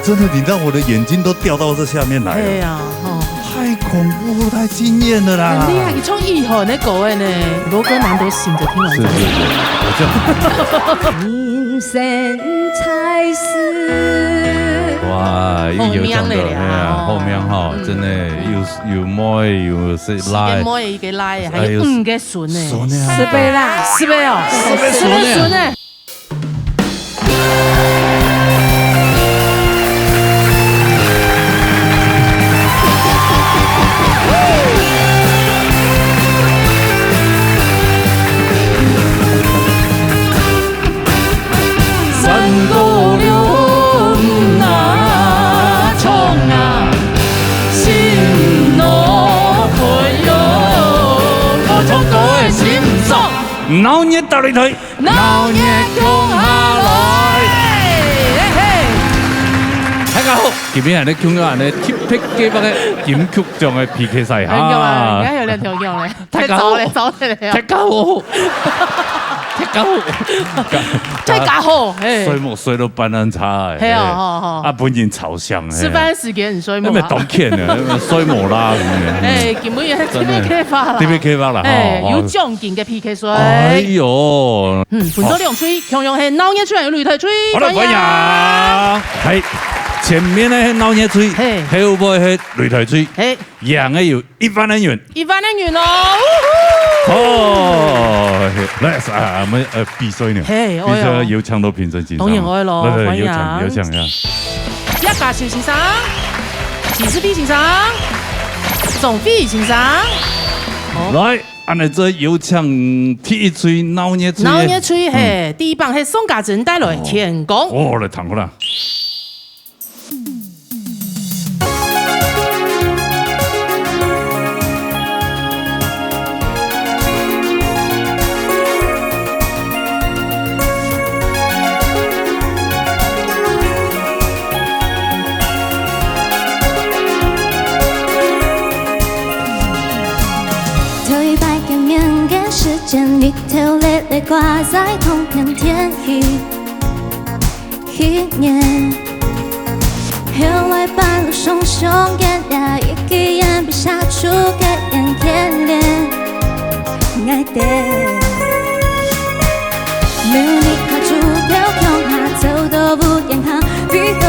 真的，你让我的眼睛都掉到这下面来了。对呀，太恐怖，太惊艳了啦！很厉害，你从以后那狗呢，罗哥难得醒着听完。是，我这样。人生才是。哇，又有讲的，后面哈，真的又摸又是拉，摸一个拉，还有五个顺呢，四倍啦，四倍哦，四倍顺呢。老热大擂台，老熱共下來。大家好，今日係咧講緊咧鐵壁機北嘅金曲獎嘅 PK 賽嚇。而家有兩條樣咧，大家好，走嚟啊！大家好，大家好，衰木衰到班人差係啊，啊本人朝向，吃飯時間很衰木，因為當天啊，衰木啦咁樣。誒，根本係 TVK 發啦，TVK 發啦，有獎金嘅 PK 賽。哎呦，分咗兩吹，同樣係鬧熱吹，擂台吹，歡迎，係前面咧係鬧熱吹，後邊係擂台吹，贏嘅要1萬元，1萬元咯。哦，來啊，我們比賽呢，比賽要唱到評審席上，當然愛咯，歡迎，有請呀！一家小先生，幾次必先生，總必先生，來，按你這有請第一吹鬧熱吹，鬧熱吹係第一棒係宋家珍帶來天公，哦，來彈過啦。你流泪泪挂在同片天一年，后来半路熊熊眼呀，一个眼被杀出个眼眼脸，爱的，没有你卡住条空下走都不言行，比多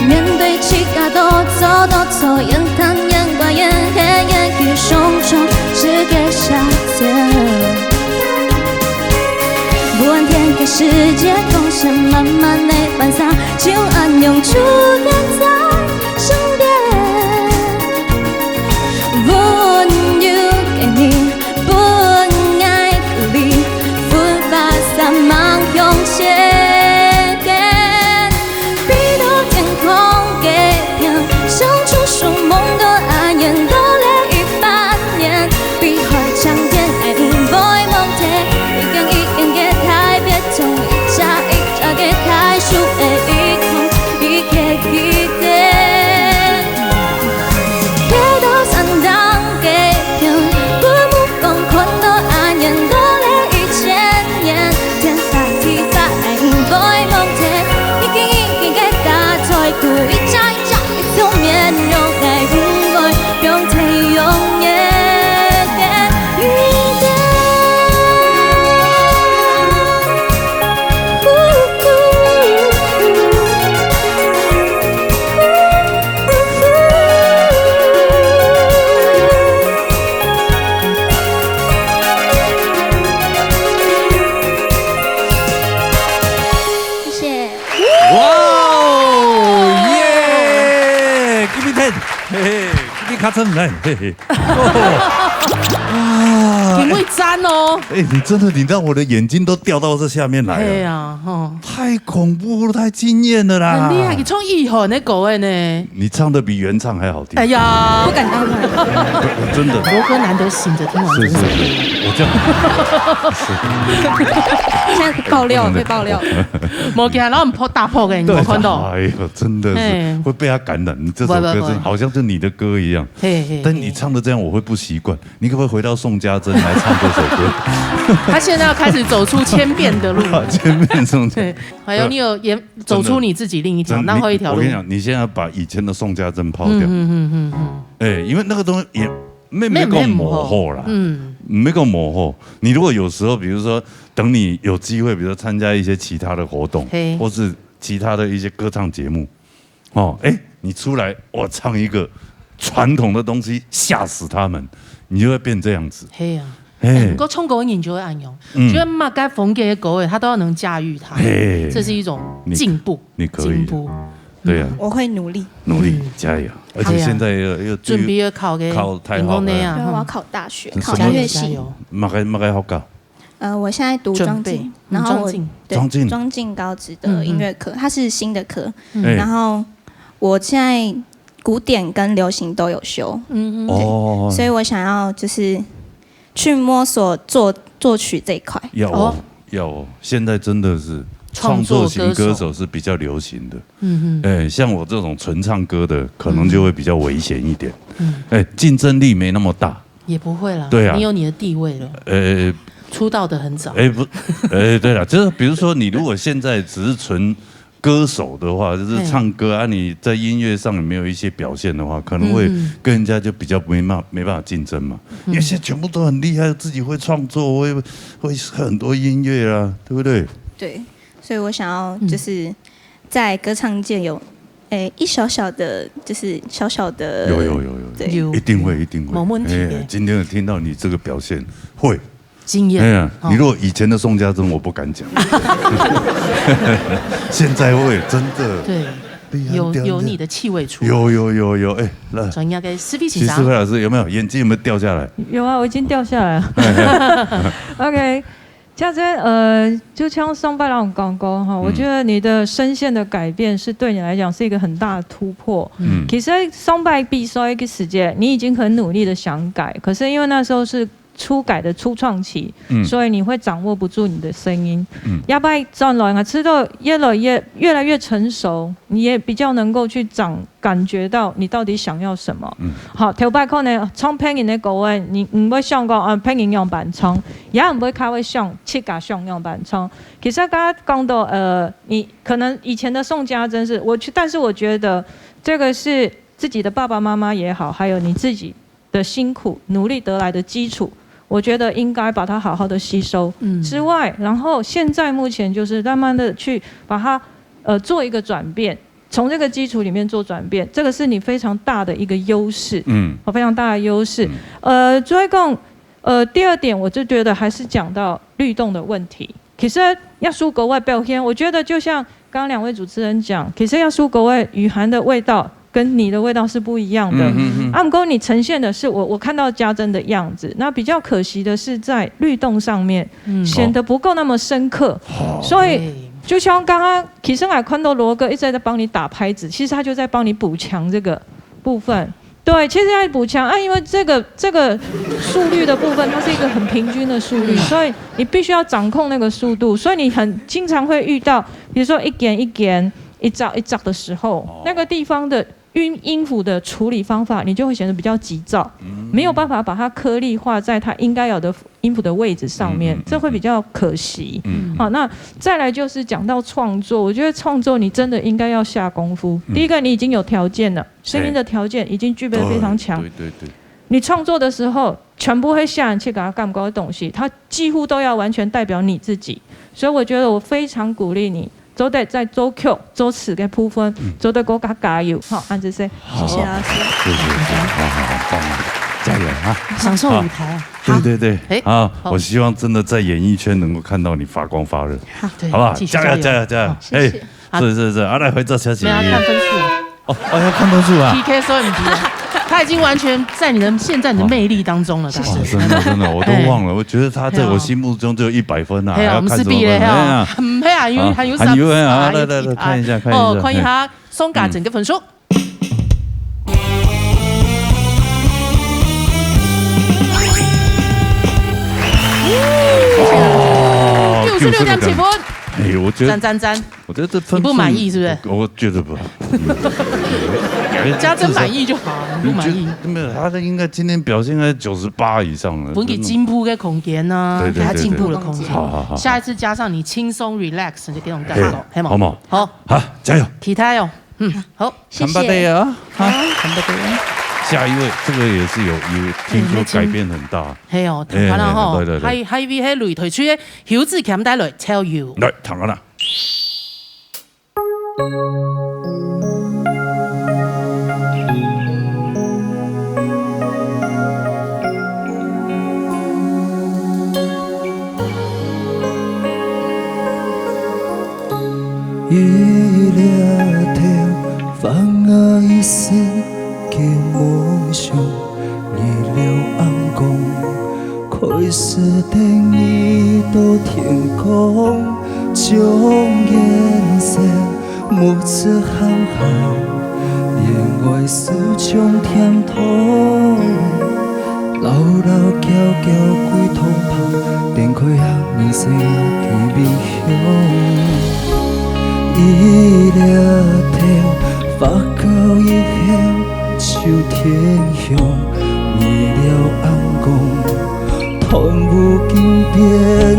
面对其他都走，眼看眼挂眼黑眼与胸中是个下色，不安天给世界贡献满满的晚上，就安永驻点在身边。温柔给你，不爱鼓励，不把散漫用些。一家一家给太熟的一空一刻一点。卡真来，嘿嘿。挺会粘哦。哎，你让我的眼睛都掉到这下面来了。对呀，太恐怖了，太惊艳了啦！很厉害，你唱一吼那狗哎呢？你唱的比原唱还好听。哎呀，不敢当。真的。罗哥难得醒着听完这首歌。我这样。现在爆料被爆料。没给他，然后我们大破给你，我看到。哎呦，真的是会被他感染。你这首歌真好像是你的歌一样。但你唱的这样，我会不习惯。你可不可以回到宋家珍来唱这首歌？他现在要开始走出千变的路。千变宋家。对，还有你有走出你自己另一条，然后一条路。我跟你讲，你现在把以前的宋家珍抛掉。哎，因为那个东西也没够模糊啦。没够模糊。你如果有时候，比如说等你有机会，比如说参加一些其他的活动，或是其他的一些歌唱节目，你出来我唱一个传统的东西，吓死他们，你就会变这样子。嘿呀。不过唱国语你就会按用，觉得嘛该逢给狗他都要能驾驭它，这是一种进步。你可以，对呀，我会努力，加油！而且现在又准备要考台华那样，我要考大学，考音乐系。马该好搞。我现在读庄敬，然后庄敬高职的音乐科，它是新的科，然后我现在古典跟流行都有修，所以我想要就是去摸索作曲这一块。要，现在真的是创作型歌手是比较流行的。像我这种纯唱歌的，可能就会比较危险一点。竞争力没那么大。也不会啦，对啊，你有你的地位了。出道的很早。对了，就是比如说你如果现在只是纯歌手的话，就是唱歌啊，你在音乐上没有一些表现的话，可能会跟人家就比较没办法竞争嘛。因为现在全部都很厉害，自己会创作，会很多音乐啊，对不对？对，所以我想要就是在歌唱界有一小小的，就是小小的有，对，一定会，没问题。今天听到你这个表现会。经验，你如果以前的宋家珍，我不敢讲。现在会真的，对，有你的气味出。有，来，转押给施碧琪。施慧老师有没有眼睛有没有掉下来？有啊，我已经掉下来了。OK， 家珍，就像上班让我刚刚哈，我觉得你的声线的改变是对你来讲是一个很大的突破。其实上班比赛一个时间，你已经很努力的想改，可是因为那时候是初改的初创期，所以你会掌握不住你的声音。要不然这样来吃到越来越成熟，你也比较能够去感觉到你到底想要什么。好，头摆可能唱配音的歌位，你唔会想讲配音样板唱，也唔会开会想切架上样板唱。其实刚刚讲到你可能以前的宋家珍是但是我觉得这个是自己的爸爸妈妈也好，还有你自己的辛苦努力得来的基础。我觉得应该把它好好的吸收之外，然后现在目前就是慢慢的去把它做一个转变，从这个基础里面做转变，这个是你非常大的一个优势，非常大的优势。最后第二点，我就觉得还是讲到律动的问题。其实要输国外表现，我觉得就像刚刚两位主持人讲，其实要输国外雨涵的味道。跟你的味道是不一样的。阿姆哥，你呈现的是我看到家珍的样子，那比较可惜的是在律动上面显得不够那么深刻，所以就像刚刚起生海看到罗哥一直在帮你打拍子，其实他就在帮你补强这个部分。对，其实要补强啊，因为这个速率的部分，它是一个很平均的速率，所以你必须要掌控那个速度，所以你很经常会遇到，比如说一点一扎的时候，那个地方的音符的处理方法，你就会显得比较急躁，没有办法把它颗粒化在它应该有的音符的位置上面，这会比较可惜。好，那再来就是讲到创作，我觉得创作你真的应该要下功夫。第一个，你已经有条件了，声音的条件已经具备得非常强。对。你创作的时候，全部会下人去给他干高的东西，它几乎都要完全代表你自己。所以我觉得我非常鼓励你。都得在周 Q 周词嘅部分，都得给他加油。好，安子 C， 谢谢老师，谢谢，好棒，加油啊！享受舞台啊！对，啊，我希望真的在演艺圈能够看到你发光发热，好不好？加油！谢谢。是，来回这小姐。没有看分数哦，要看分数啊 ！PK 所以唔低啊，他已经完全在你的魅力当中了。真的，我都忘了。我觉得他在我心目中只有100分啊。还要看什么分？唔系啊，因为还有3分啊。来看一下，看一下松嘎整个分数。96.7分。哎，我觉得赞，我觉得这分你不满意是不是？我觉得不。家珍满意就好，你不满意？没有，他应该今天表现在98以上了。不给进步的空间呢，给他进步的空间。好，下一次加上你轻松 relax 就给我们感受，好吗？好，加油！期待哦，好，谢谢。下一位，这个也是有听说改变很大。系哦，睇下啦吼，係為喺擂台處嘅曉智鉗帶來 tell you。來，睇下啦。伊掠條放啊一線嘅夢想，你了暗光，開始等你到天空，將顏色木質行行，言外思將甜痛，老老嬌嬌歸通旁，電開向你生的微笑。伊掠條發高一向秋天向，你了暗光，痛不經變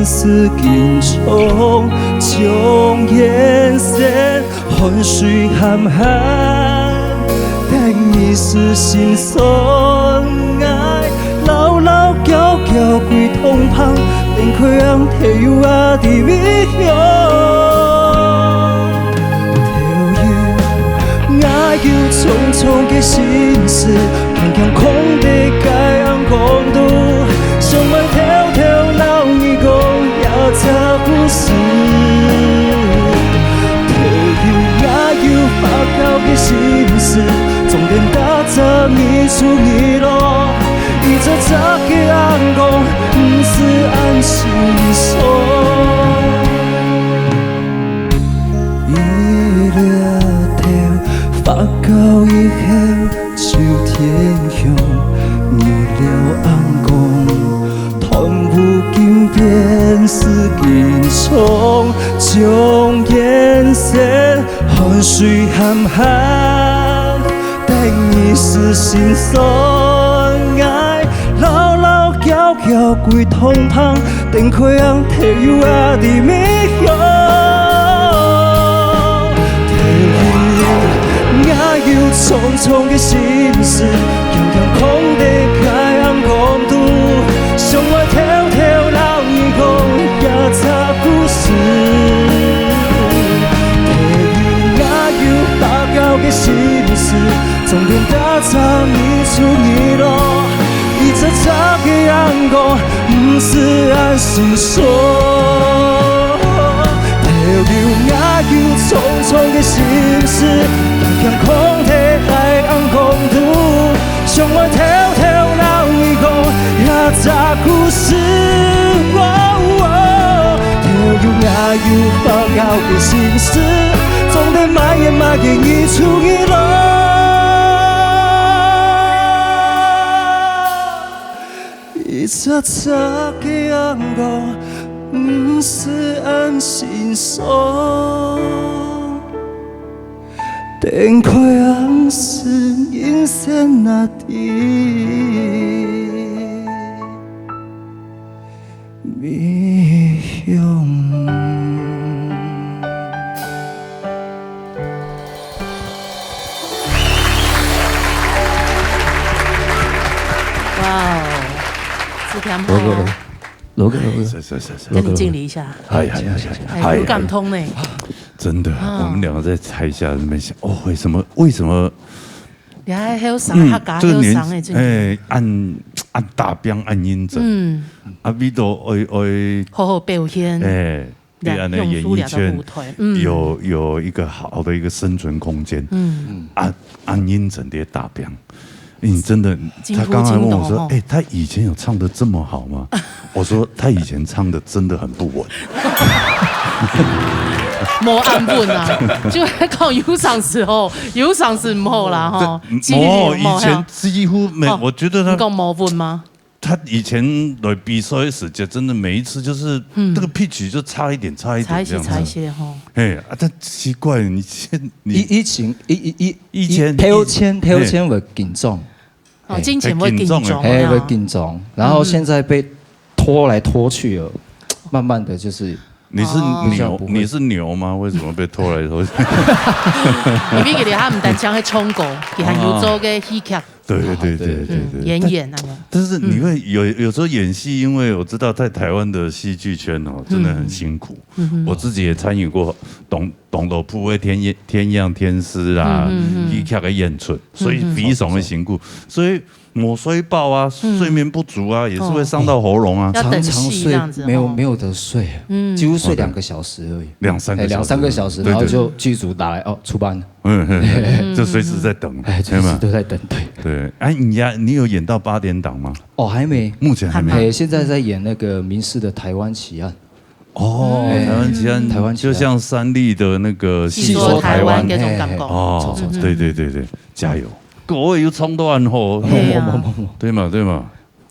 是緊衝，將顏色汗水含含，但你是心酸愛，老老嬌嬌歸通旁，電開讓體有我的微笑。要匆匆嘅心事，強強空地解暗光度，想問條條老義工要咋故事？條要也要發酵嘅心事，重點打着你出你落，依着這嘅暗光，唔是安心所。發高一向秋天向，你了暗光，痛不經變是緊衝，將顏色汗水含含，但你是心酸愛，老老嬌嬌歸通旁，等開讓體有我的微笑。要匆匆嘅心事，強強空地開暗光度，想我條條老義工也咋故事？體要也要發酵嘅心事，重點打着你出你落，依着這嘅陽光，唔是安心所。要匆匆嘅心事，強空地海岸共度，想我條條老義工也咋故事？條也要發酵嘅心事，總得買也買給你出一落，一剎剎嘅陽光。不是安心所，等開暗是陰森那地微笑。哇哦，志強好。跟你敬禮一下。有感通呢。真的，我們兩個在台下那邊想，為什麼？你還有啥客家有啥的？按大標按音準，比都愛好好表現。對啊，那演藝圈有一個好的一個生存空間。按音準的大標。你真的，他刚才问我说，他以前有唱得这么好吗？我说他以前唱的真的很不稳。没安稳啊，就讲有嗓时候，有嗓时唔好啦哈。以前几乎没，我觉得他讲没稳吗？他以前来比赛的时间，真的每一次就是这个 pitch 就差一点这样子。差一些哈。但奇怪，以前挑签会紧张，金钱会紧张，会紧张，然后现在被拖来拖去了，慢慢的就是。你是牛吗？为什么被拖来拖去？因为他唔但唱喺冲过，佢还有做嘅戏剧。对，演啊。但是你会有时候演戏，因为我知道在台湾的戏剧圈哦，真的很辛苦。我自己也参与过董斗铺的天样天师啦，戏剧的演出，所以非常的辛苦，所以。抹水泡啊，睡眠不足啊，也是会伤到喉咙啊。常常睡没有得睡，几乎睡2个小时而已，2-3个小时，然后就剧组打来出班了，就随时在等，随时都在等，对。你有演到8点档吗？还没，目前还没。现在在演那个民视的《台湾奇案》。台湾就像3立的那个戏说台湾那种感觉。对，加油。各位有冲断吼，对嘛？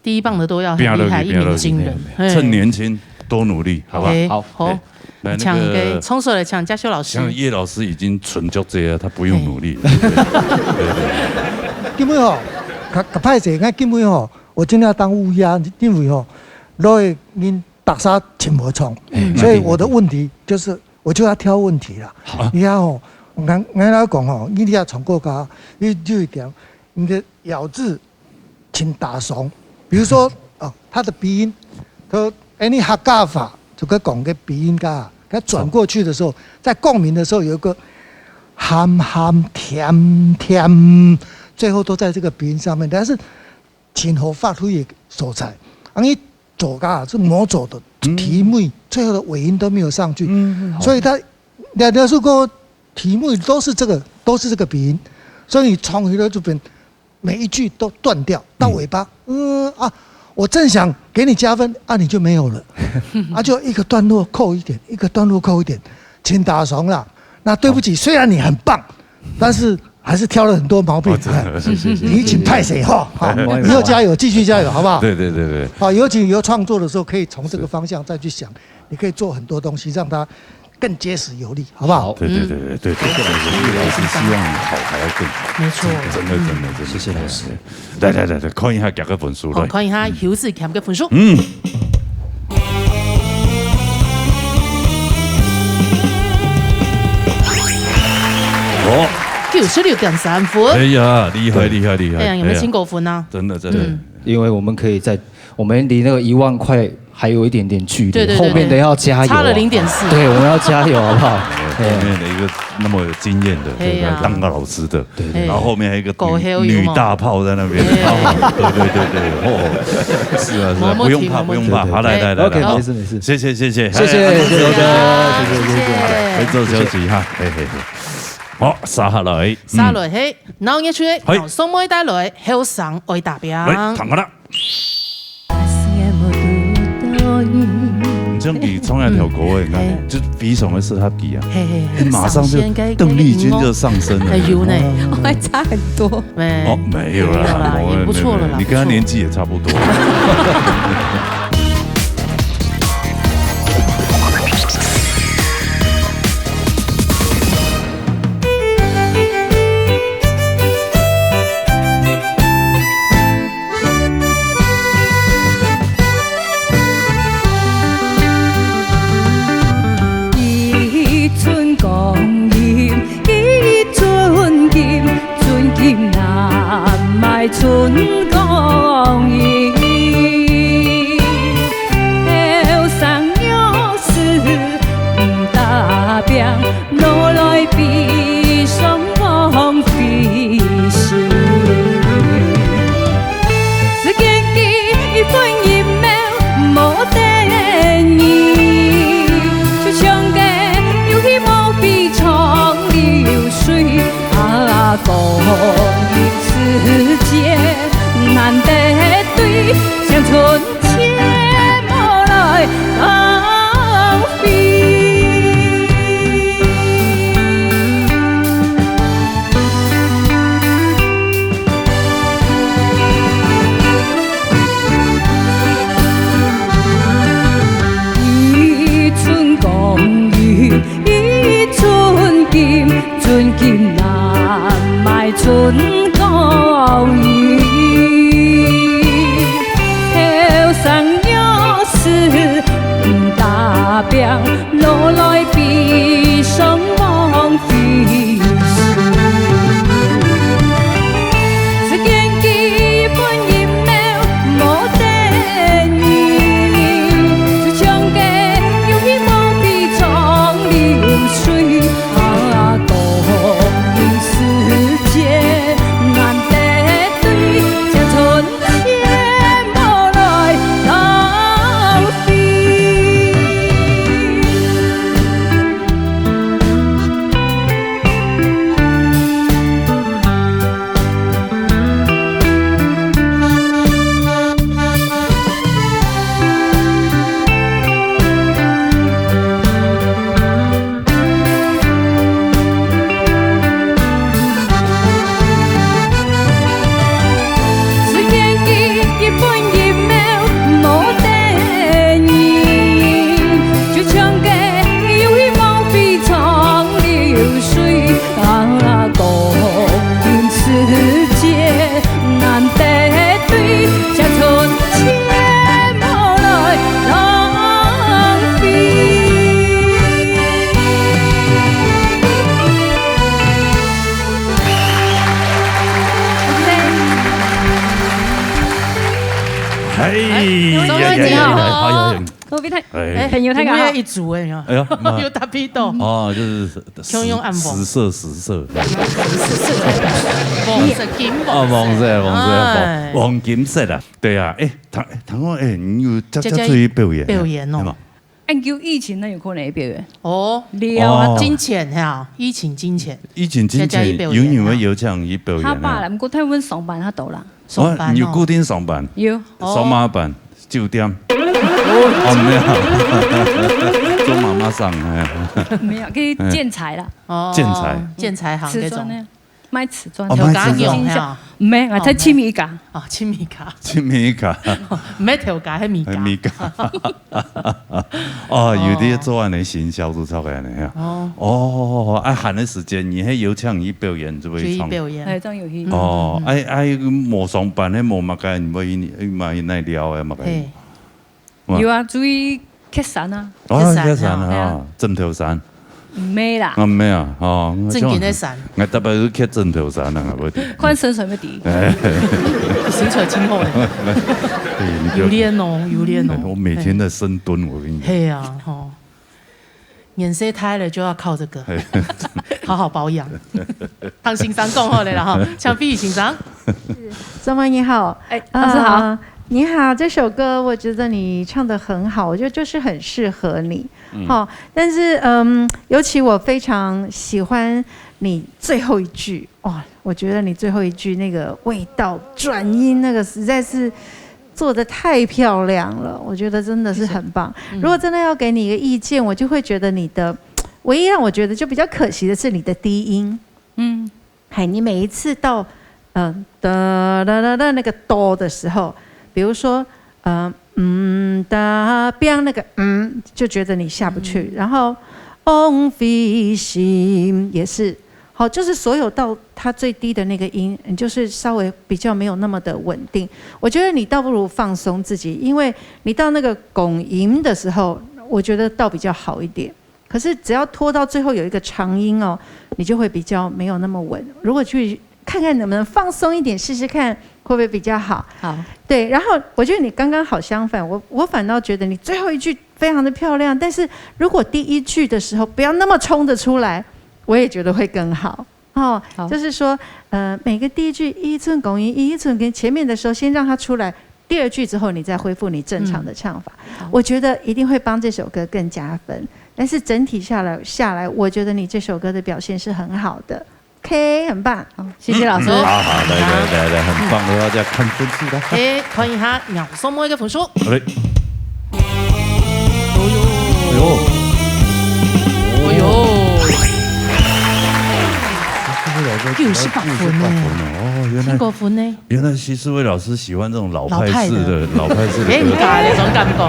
第一棒的都要很厉害，一鸣惊人。趁年轻多努力，好吧？好，抢给冲水来抢嘉修老师。像叶老师已经存足这样，他不用努力。根本吼，较歹势，根本吼，我今天要当乌鸦，因为吼，因您打沙请无冲，所以我的问题就是，我就要挑问题了。你看吼。我来讲吼，你要从国家，你就一点，你的咬字请打怂。比如说他的鼻音，你客家话就跟讲个鼻音噶，他转过去的时候，在共鸣的时候有一个含甜，最后都在这个鼻音上面。但是前后发出也所在，你左噶是魔走的题目，最后的尾音都没有上去，所以他两首歌。题目都是这个鼻音，所以你冲回来这边，每一句都断掉，到尾巴，我正想给你加分你就没有了，就一个段落扣一点，一个段落扣一点，请打怂了。那对不起，虽然你很棒，但是还是挑了很多毛病。你请派谁哈？好，以后加油，继续加油，好不好？对。好，尤其以后创作的时候，可以从这个方向再去想，你可以做很多东西，让它。更结实有力，好不好？对，叶老师希望你好还要更好，没错，真的，谢谢老师。来，看一下夹个分数来，看一下休息夹个分数。96.3分。哎呀，厉害！有没有请过分啊？真的，因为我们可以我们离那个1万块。还有一点点距离，对，后面的要加油，差了0.4。对，我们要加油，好不好？后面的一个那么有经验的，对，当个老师的，对，然后后面还有一个女大炮在那边，对，是啊，不用怕，好来，OK， 没事，谢谢，回做休息哈，好，沙下来，然後一出嚟，送妹帶來後生愛達標，來，彈下啦。这样你冲来跳歌的，就非常的适合你啊！马上就邓丽君就上升了。有呢，我还差很多。没有啦，也不错了啦。你跟他年纪也差不多。春光阴。打拼，路来悲伤枉费。只见基本音苗无定义，就像个有希望比长流水啊，多人世界难得对，这春天无来浪费。只见一本一苗无定义，就像个有希望非常流水啊，共人世界难得对，这春天无来浪费。哎中文你好哎我比他哎朋友太我们好一组哎，哎呀，有打屁斗，哦，就是汹涌暗讽色，黄色金哦，哎黄金色啊，对啊，哎，唐哥，哎，你有这出去表演？表演哦，按叫疫情，那有可能会表演。哦，了啊，金钱哈，疫情金钱，以前之前有你们有这样一表演他爸啦，不过他阮上班他到啦，上班你有固定上班，有上妈班9点。哦，没有，做妈妈上哎，没有去建材啦，哦，建材建材行那种，瓷砖呢，卖瓷砖，哦有家卖瓷砖用哈，唔免，我才亲密感。哦，亲密卡，清明卡，唔係調解係米卡，米卡，哦，有啲做安尼行销都超安尼啊，哦，啊，閒嘅時間，你喺有唱語表演就注會唱，意表演，係真有戲。哦，冇上班咧冇乜嘅，唔會買奈料嘅乜嘅。嘿，有啊，注意客山啊，哦，山一山係啊啊，枕頭山，唔咩啦，啊咩啊，哦，正經的山，我特別去倚枕頭山啊，嗰啲。看身水要滴。薪水今後咧，有練哦，有練哦，我每天在深蹲，我跟你講。嘿啊，吼，年歲太了就要靠這個，好好保養。唐先生講好了啦哈，像碧宇先生，张曼你好，哎，老師好。你好，这首歌我觉得你唱得很好，我觉得就是很适合你。好，但是尤其我非常喜欢你最后一句，哇，我觉得你最后一句那个味道转音那个实在是做得太漂亮了，我觉得真的是很棒。如果真的要给你一个意见，我就会觉得你的唯一让我觉得就比较可惜的是你的低音。嗨，你每一次到哒哒哒哒那个哆的时候。比如说，哒边那个就觉得你下不去，然后翁飞行也是，好，就是所有到它最低的那个音，你就是稍微比较没有那么的稳定。我觉得你倒不如放松自己，因为你到那个拱音的时候，我觉得倒比较好一点。可是只要拖到最后有一个长音哦，你就会比较没有那么稳。如果去看看能不能放松一点，试试看会不会比较好。好，对。然后我觉得你刚刚好相反，我反倒觉得你最后一句非常的漂亮，但是如果第一句的时候不要那么冲得出来，我也觉得会更好。哦，就是说，每个第一句一寸拱音，一寸跟前面的时候，先让它出来，第二句之后你再恢复你正常的唱法，我觉得一定会帮这首歌更加分。但是整体下来，我觉得你这首歌的表现是很好的。OK， 很棒，謝謝老師。好，來，很棒的，大家看分數啦。誒，看一下鳥松妹嘅分數。好嘞。哎呦，98分呢？哦，原來9分呢？原來徐世偉老師喜歡這種老派式的誒，唔假呢種感覺。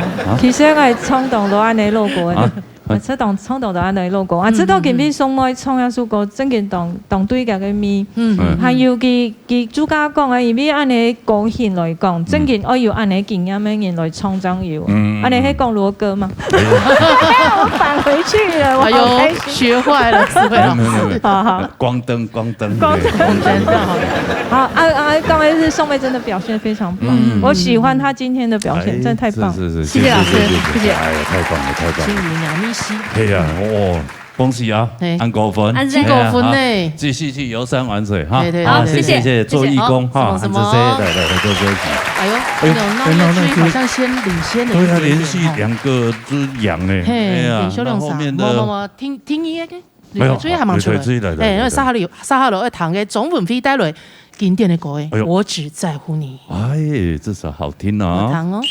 其實我係衝動到安尼路過的。出创造的安尼 logo， 啊，这道今比上麦创下首歌，真件当对家嘅咪，还有佢主家讲啊，伊比安尼高兴来讲，真件我要安尼经验的人来创造有，安尼喺讲罗歌嘛，我返回去了，我好开心，学坏了，是会好，光灯，好，刚才是宋妹真的表现非常棒，我喜欢她今天的表现，真的太棒，是，谢谢老师，谢谢，哎呀，太棒了，青云杨幂西，对呀，哦。恭喜啊！按高分，按高分呢！继续去游山玩水哈！好，谢谢做义工哈！什么？来做歌曲。哎呦，那好像先领先的，对啊，连续2个只羊呢。哎呀，后面的听音乐嘅，追还蛮出来。哎，因为沙哈罗一堂嘅总文飞带来经典的歌诶，我只在乎你。哎，这首好听啊！堂哦。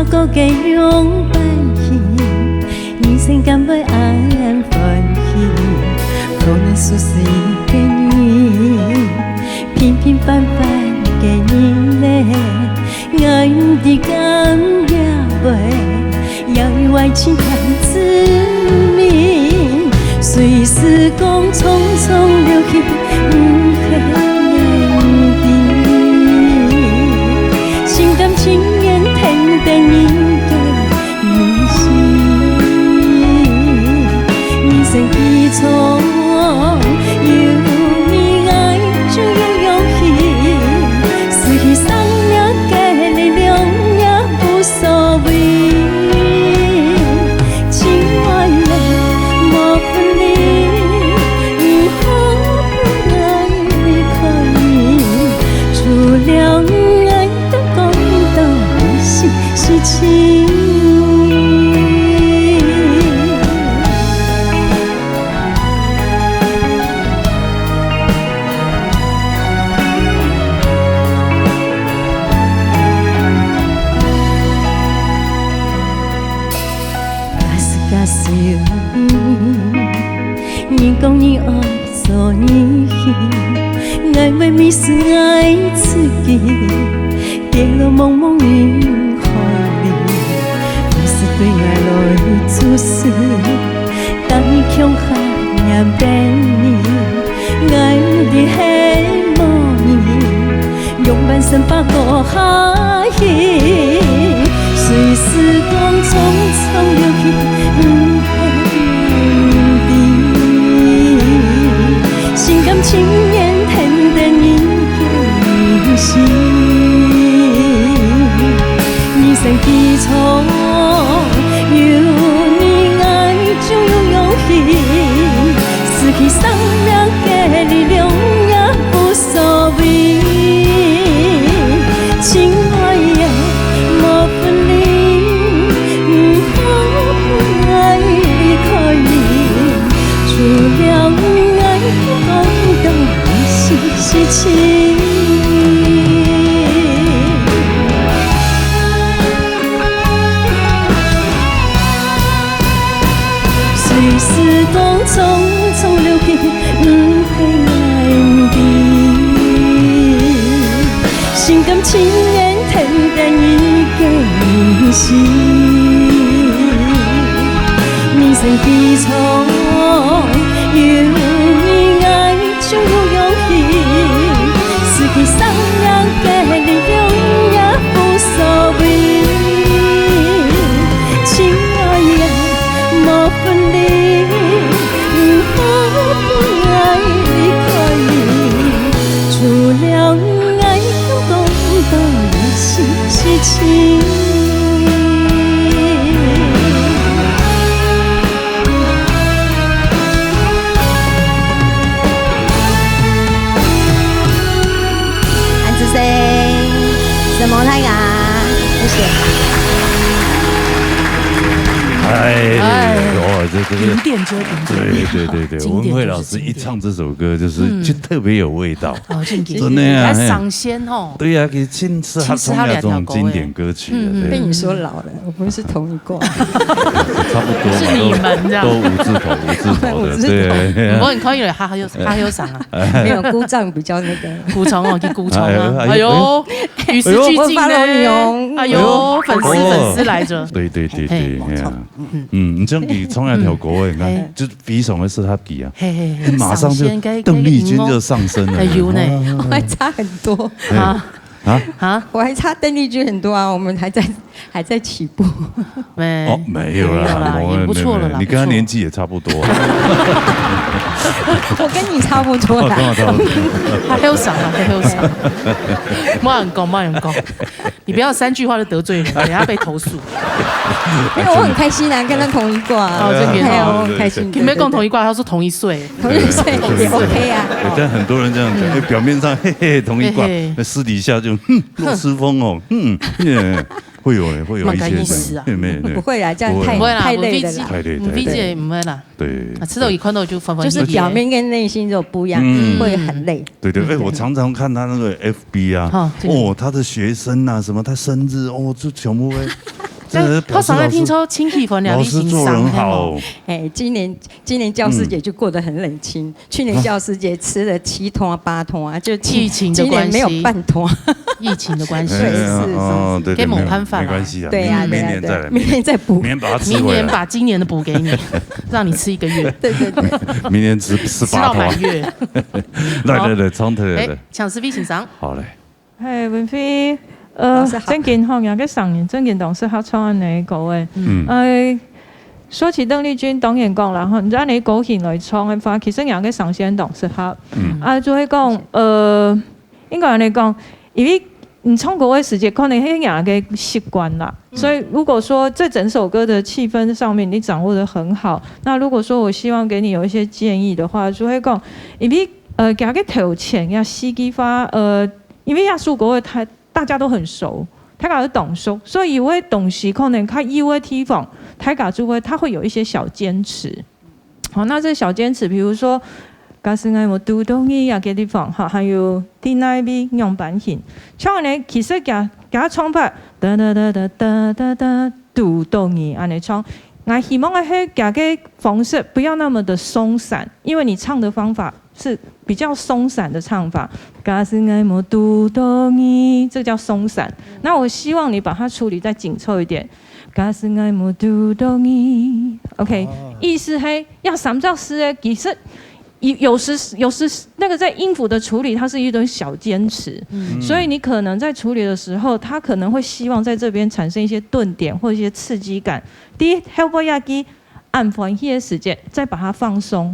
個嘅擁抱起，人生敢會安歡喜，可能屬是一個人，平平凡凡嘅人咧，愛的感也會，要與愛情看自命，隨時光匆匆流去，不會眼底，心甘情願疼得你嘅用心，人生一場有你愛就有勇氣，失去生命嘅力量也無所謂，親愛的莫分離，如何不愛離開你，除了愛的共度一世是情。你讲你爱做你去，爱未迷失爱自己，跌落茫茫云海里，不是对爱來做事，當你強下也變你，愛的係模樣，用半生把過下去，隨時光匆匆流去。心甘情願疼得你用心，人生一場有你愛就有勇氣，失去生命嘅力量也無所謂，親愛的莫分離，如何不愛離開你，除了愛不懂是情，隨時光匆匆流去，不會眼底，心甘情願疼得你嘅用心，人生一場有你愛就有勇氣，失去生命嘅力量也無所謂，親愛的莫分離，如何不愛離開你，除了愛不共度一世是情。什麼睇㗎？经典就对，文慧老师一唱这首歌，就特别有味道，真的呀，赏仙哦。对呀，给亲是他从那种经典歌曲。被你说老了，我们是同一挂，差不多，是你们这样，都五字头的，对。不过你可以了，哈有赏啊，没有鼓掌比较那个鼓虫哦，去鼓虫啊，哎呦，与时俱进呢，哎呦，粉丝来着，对，你这样给从那条国位，你看，就比什么是他比啊，马上就邓丽君就上升了，哎呦呢，我还差很多我还差邓丽君很多啊，我们还在起步。没有啦，也不错了啦，你跟他年纪也差不多。我跟你差不多啦。还有啥啊？还有啥？慢点讲，你不要3句话就得罪人，等下被投诉。因为我很开心啊，跟他同一挂。这边我很开心。没跟同一挂，他说同一岁。同一岁也 OK 啊。但很多人这样讲，表面上嘿嘿同一挂，私底下就落失风哦，会有一些不会啦，这样太累了啦，太累，理解不会啦。对，吃到一块肉就分就是表面跟内心就不一样，会很累。对，我常常看他那个 FB 啊，他的学生啊什么，他生日就全部会。他常在听说亲戚分老师做人好。今年教师节就过得很冷清，去年教师节吃了7通啊8通啊，就疫情的关系，今年没有半通。疫情的关系，对，给某摊贩没关系啊，对呀，明年再补，明年把今年的补给你，让你吃1个月。对，明年吃8通，满月。对，冲突的。抢吃 B 欣赏。好嘞。文菲。真健康呀！跟上年真健同事合创安尼个诶，说起邓丽君，当然讲啦，吼，你按你高兴来创的话，其实也跟上仙同事合。就会讲，应该安尼讲，因为你唱国外时节，可能迄样个习惯啦。所以如果说在整首歌的气氛上面你掌握得很好，那如果说我希望给你有一些建议的话，就会讲，因为加个头前要司机发因为亚述国外大家都很熟，大家都懂熟，所以有些东西可能他有的地方，大家就会他会有一些小坚持。好，那这小坚持，比如说，假使我读懂伊啊个地方，哈，还有 D9B 用版型，唱呢其实给他唱法哒读懂伊安尼唱。我希望喺加个方式不要那么的松散，因为你唱的方法是比较松散的唱法。假使爱莫读懂你，这叫松散。那我希望你把它处理再紧凑一点。假使爱莫读懂你 ，OK，意思係要三照诗嘅，其實有时那个在音符的处理，它是一种小坚持，所以你可能在处理的时候，他可能会希望在这边产生一些顿点或一些刺激感。第一 ，help 要给按缓一些时间，再把它放松。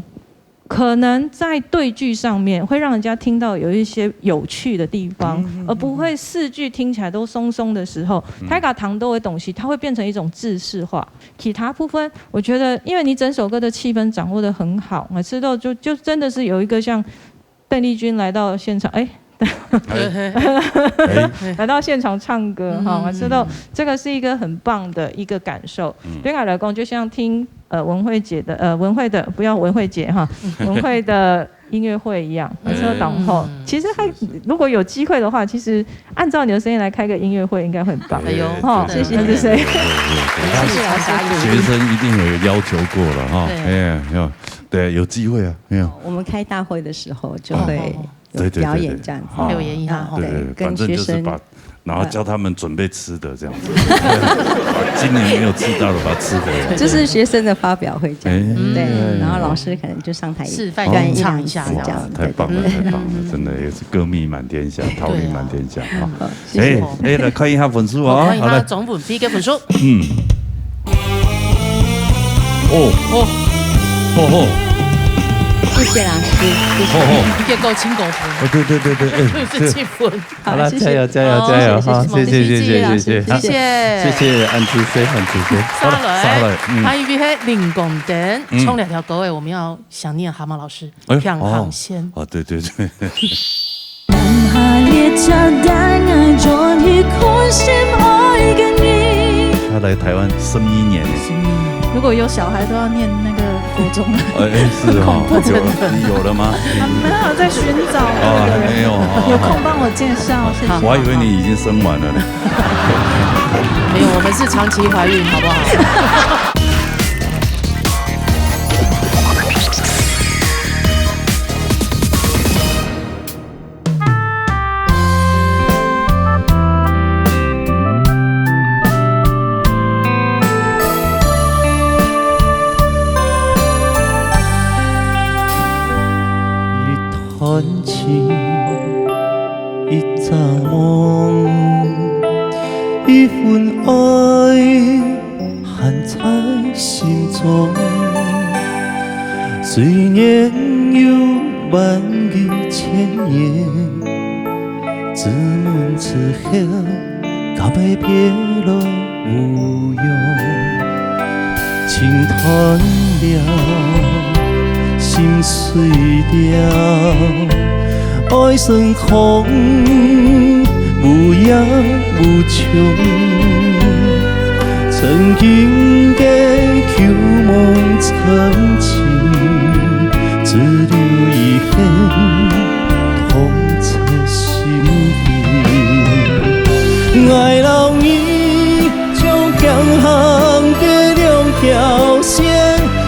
可能在对句上面会让人家听到有一些有趣的地方，而不会4句听起来都松松的时候，他把糖豆的东西，它会变成一种制式化。其他部分，我觉得，因为你整首歌的气氛掌握得很好，我知道就真的是有一个像邓丽君来到现场，来到现场唱歌哈，我知道这个是一个很棒的一个感受。对我来讲，就像听文慧姐的文慧的不要文慧姐哈，文慧的音乐会一样。车党后，其实如果有机会的话，其实按照你的声音来开个音乐会，应该会很棒。哎呦，谢谢，谢谢。学生一定有要求过了哈，对，有机会啊，没有。我们开大会的时候就会有表演这样子，表演一下，对，跟学生。然后教他们准备吃的这样子，今年没有吃到的把它吃回来。就是学生的发表会这样，对，然后老师可能就上台示范唱一下，这样太棒了，太棒了，真的也是歌蜜满天下，桃李满天下哈。来看一下分数啊，看一下总分 PK 分数。谢谢老师，谢谢。你可以够轻够分。对，7分。好了，加油哈！谢谢，安主飞。沙雷，还有係林公灯，冲2条歌诶，我们要想念蛤蟆老师《向航线》。对。下列車帶我再去看心愛嘅来台湾11年。如果有小孩都要念那个国中了。是哦，有了吗？没有在寻找。没有，有空帮我介绍。我还以为你已经生完了呢。没有，我们是长期怀孕，好不好？一场梦，一份爱含在心中，虽然有万语千言，自问自晓，到尾别落无用，情断了。心碎了，爱算空，无影无踪。曾经的旧梦曾经，只留遗憾，痛彻心扉。爱老你将强行的两条线。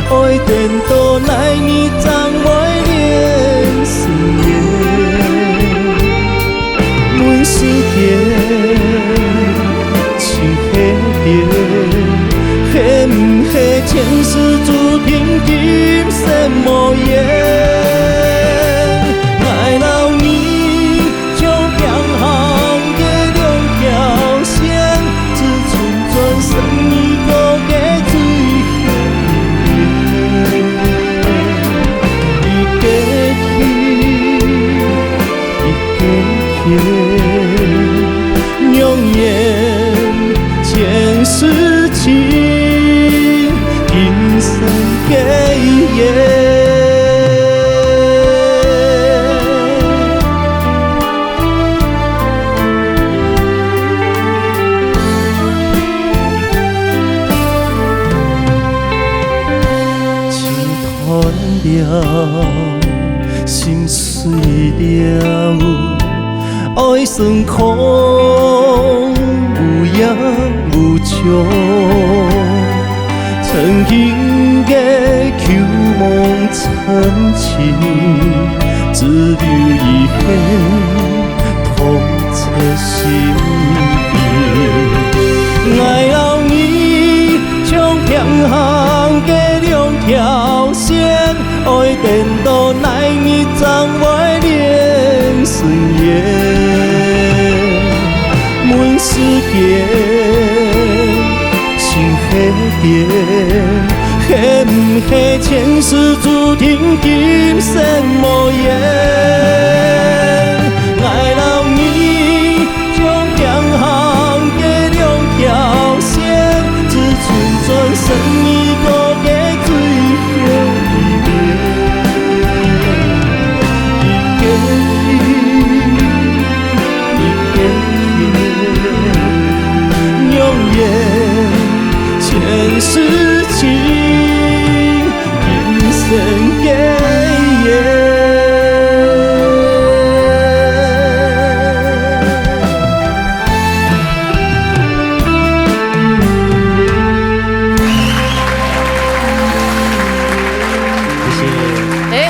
爱颠倒来你怎会连思念？问世间情何变？恨不恨前世注定今生无缘？爱老你将强行的两条线，只剩转身一个的水。永远前世情，今生给缘。情断了，心碎了。爱算空，无影无踪。曾经的旧梦曾经，只留遗憾，痛彻心扉。爱老你将强行的两条线，爱颠倒来你怎会连顺缘？问世间情何变？恨不恨前世注定今生无缘？爱老你将强行的两条线，只剩转身一个的最后一面。前世情，今生给缘。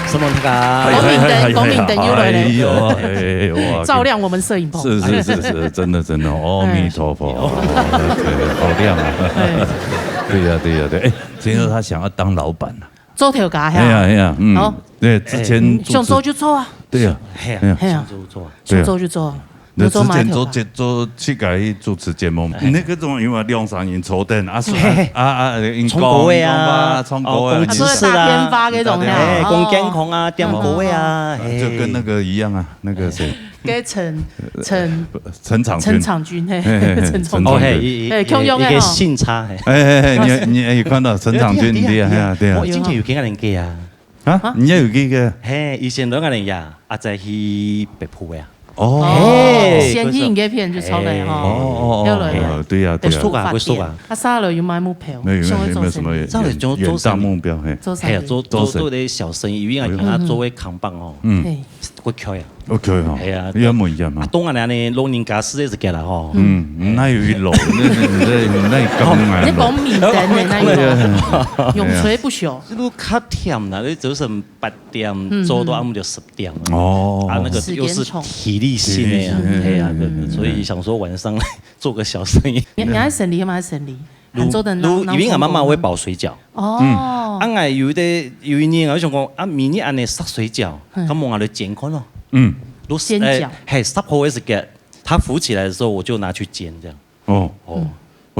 什么那个？公民灯又来了，哎呦，照亮我们摄影棚。是，真的，阿弥陀佛，好亮啊！对，哎，听说他想要当老板了，做条家呀，哎呀，对，之前想做就做啊，对呀，想做就做。之前做去改主持节目，那个种因为梁上人坐等从国位啊，从国位，所以大偏发那种呀，公监控啊，点国位啊，就跟那个一样啊，那个谁，跟陈场君，陈总一个姓差，你看到陈场君对啊，我之前有见人家啊，你也有几个？以前2个人呀，在去北浦呀。哦，先去影片就抄来哈。哦，对呀，对呀。会说啊。啊，杀了有买目标，没有什么远大目标，做的小生意，因为他作为扛棒哦，会开呀。OK 哈，系啊，一模一样嘛。东岸呢，老人家是一直嘅啦吼。那有一路，那你讲米灯的那个，永垂不朽。这都较甜啦，你早晨8点做到暗就10点。哦，啊，那个又是体力性的呀，对呀，所以想说晚上做个小生意。你爱省力吗？省力。因为俺妈妈会包水饺。哦。俺爱有一年我想讲，啊，明年安尼杀水饺，咁我就煎开咯。煎饺。嘿，10號是嘅，它浮起來的時候，我就拿去煎，這樣。哦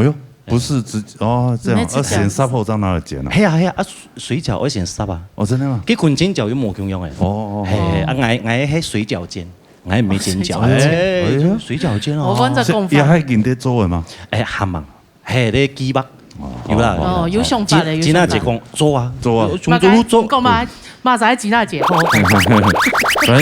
呦，不是這樣，而先10號在哪裡煎啊？係啊，水餃我先10啊。哦，真的嗎？佢捆煎餃有冇咁樣嘅？係我係水餃煎，我係沒煎餃。水餃煎哦。我揾隻功法。也係見得做嘅嘛？係嘛，係啲雞肉。有啦，哦，有想法的，吉娜姐講做啊，講嘛在吉娜姐好。反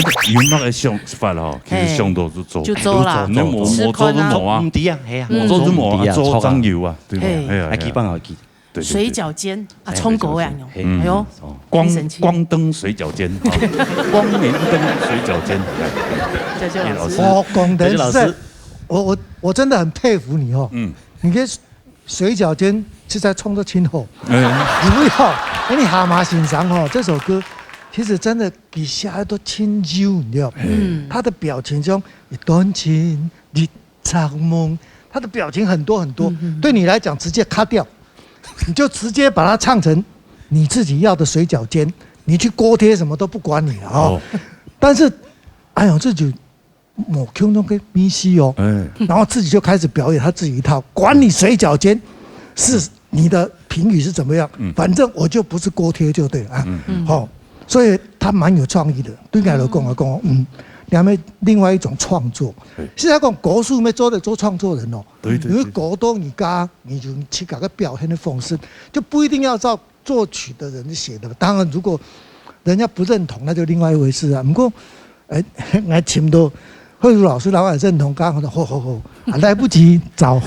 正有那個想法咯，其實想到就做啦，你冇做都冇啊，唔啲啊，係啊，做都冇啊，做醬油啊，對吧？係啊，基本上記。水餃煎啊，蔥狗樣用，哎呦，光燈水餃煎，光明燈水餃煎。光燈是，我真的很佩服你哦，你跟。水饺煎是在冲着亲吼，你不要，你蛤蟆欣赏哦，这首歌其实真的比下来都清幽，你知道吗？他的表情中一段情一场梦，他的表情很多很多，对你来讲直接卡掉，你就直接把它唱成你自己要的水饺煎，你去锅贴什么都不管你了哦。但是，哎呦，这就。某 Q 弄个咪西哦，然后自己就开始表演他自己一套，管你水饺煎是你的评语是怎么样，反正我就不是锅贴就对了啊，好，所以他蛮有创意的，对我来讲，两位另外一种创作，现在讲国术没做创作人哦，因为国多你就去搞个表现的方式，就不一定要照作曲的人写的，当然如果人家不认同，那就另外一回事啊。不过，我请到。慧茹老师，然后也认同，刚刚说，来不及找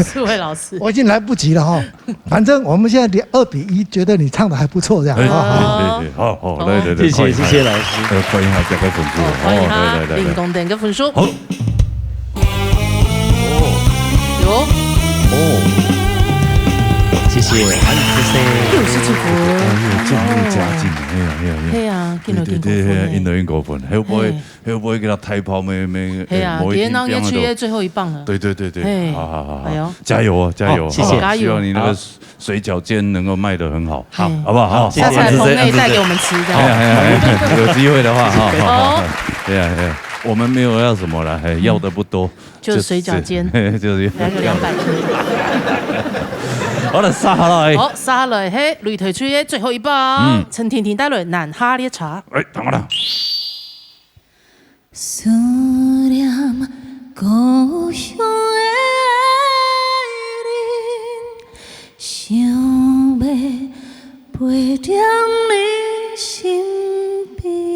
四位老师，我已经来不及了哈。反正我们现在2-1，觉得你唱的还不错，这样。好，对，谢谢老师，欢迎他这个粉丝，欢迎他林东点个分数。好，谢谢，60几分，渐入佳境，系啊，見到5分，會唔會給他太跑咩？係啊，別讓夜區最後一棒了。對，好，哎呦，加油啊，加油！謝謝，希望你那個水餃煎能夠賣得很好，好不好？好，下次來棚內帶給我們吃，這樣。有機會的話，好，對啊，我們沒有要什麼啦，要的不多，就水餃煎，就是來個200顆。好了，殺下來。好，殺下來，嘿，擂台區嘅最後一棒，陳甜甜帶來難哈列茶。等我啦。思念故鄉的人，想要陪在你身邊。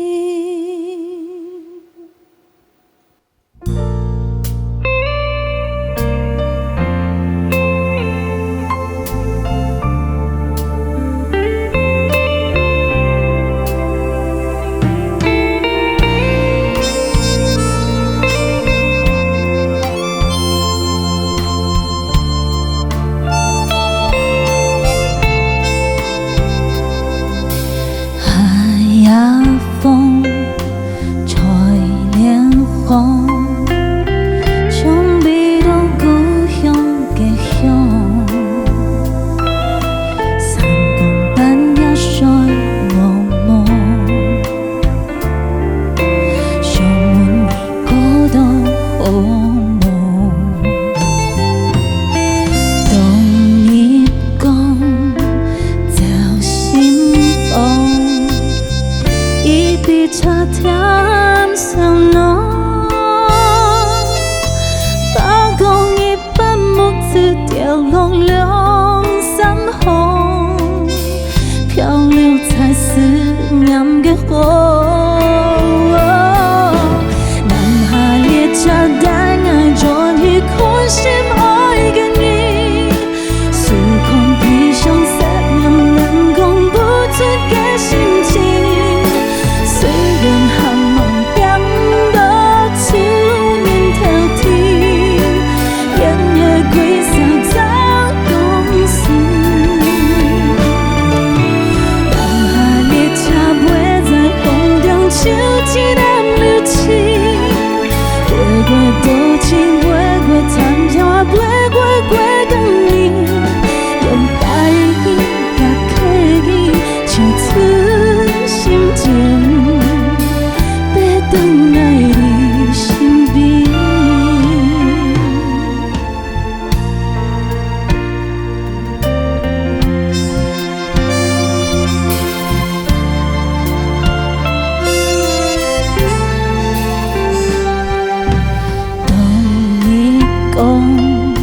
风，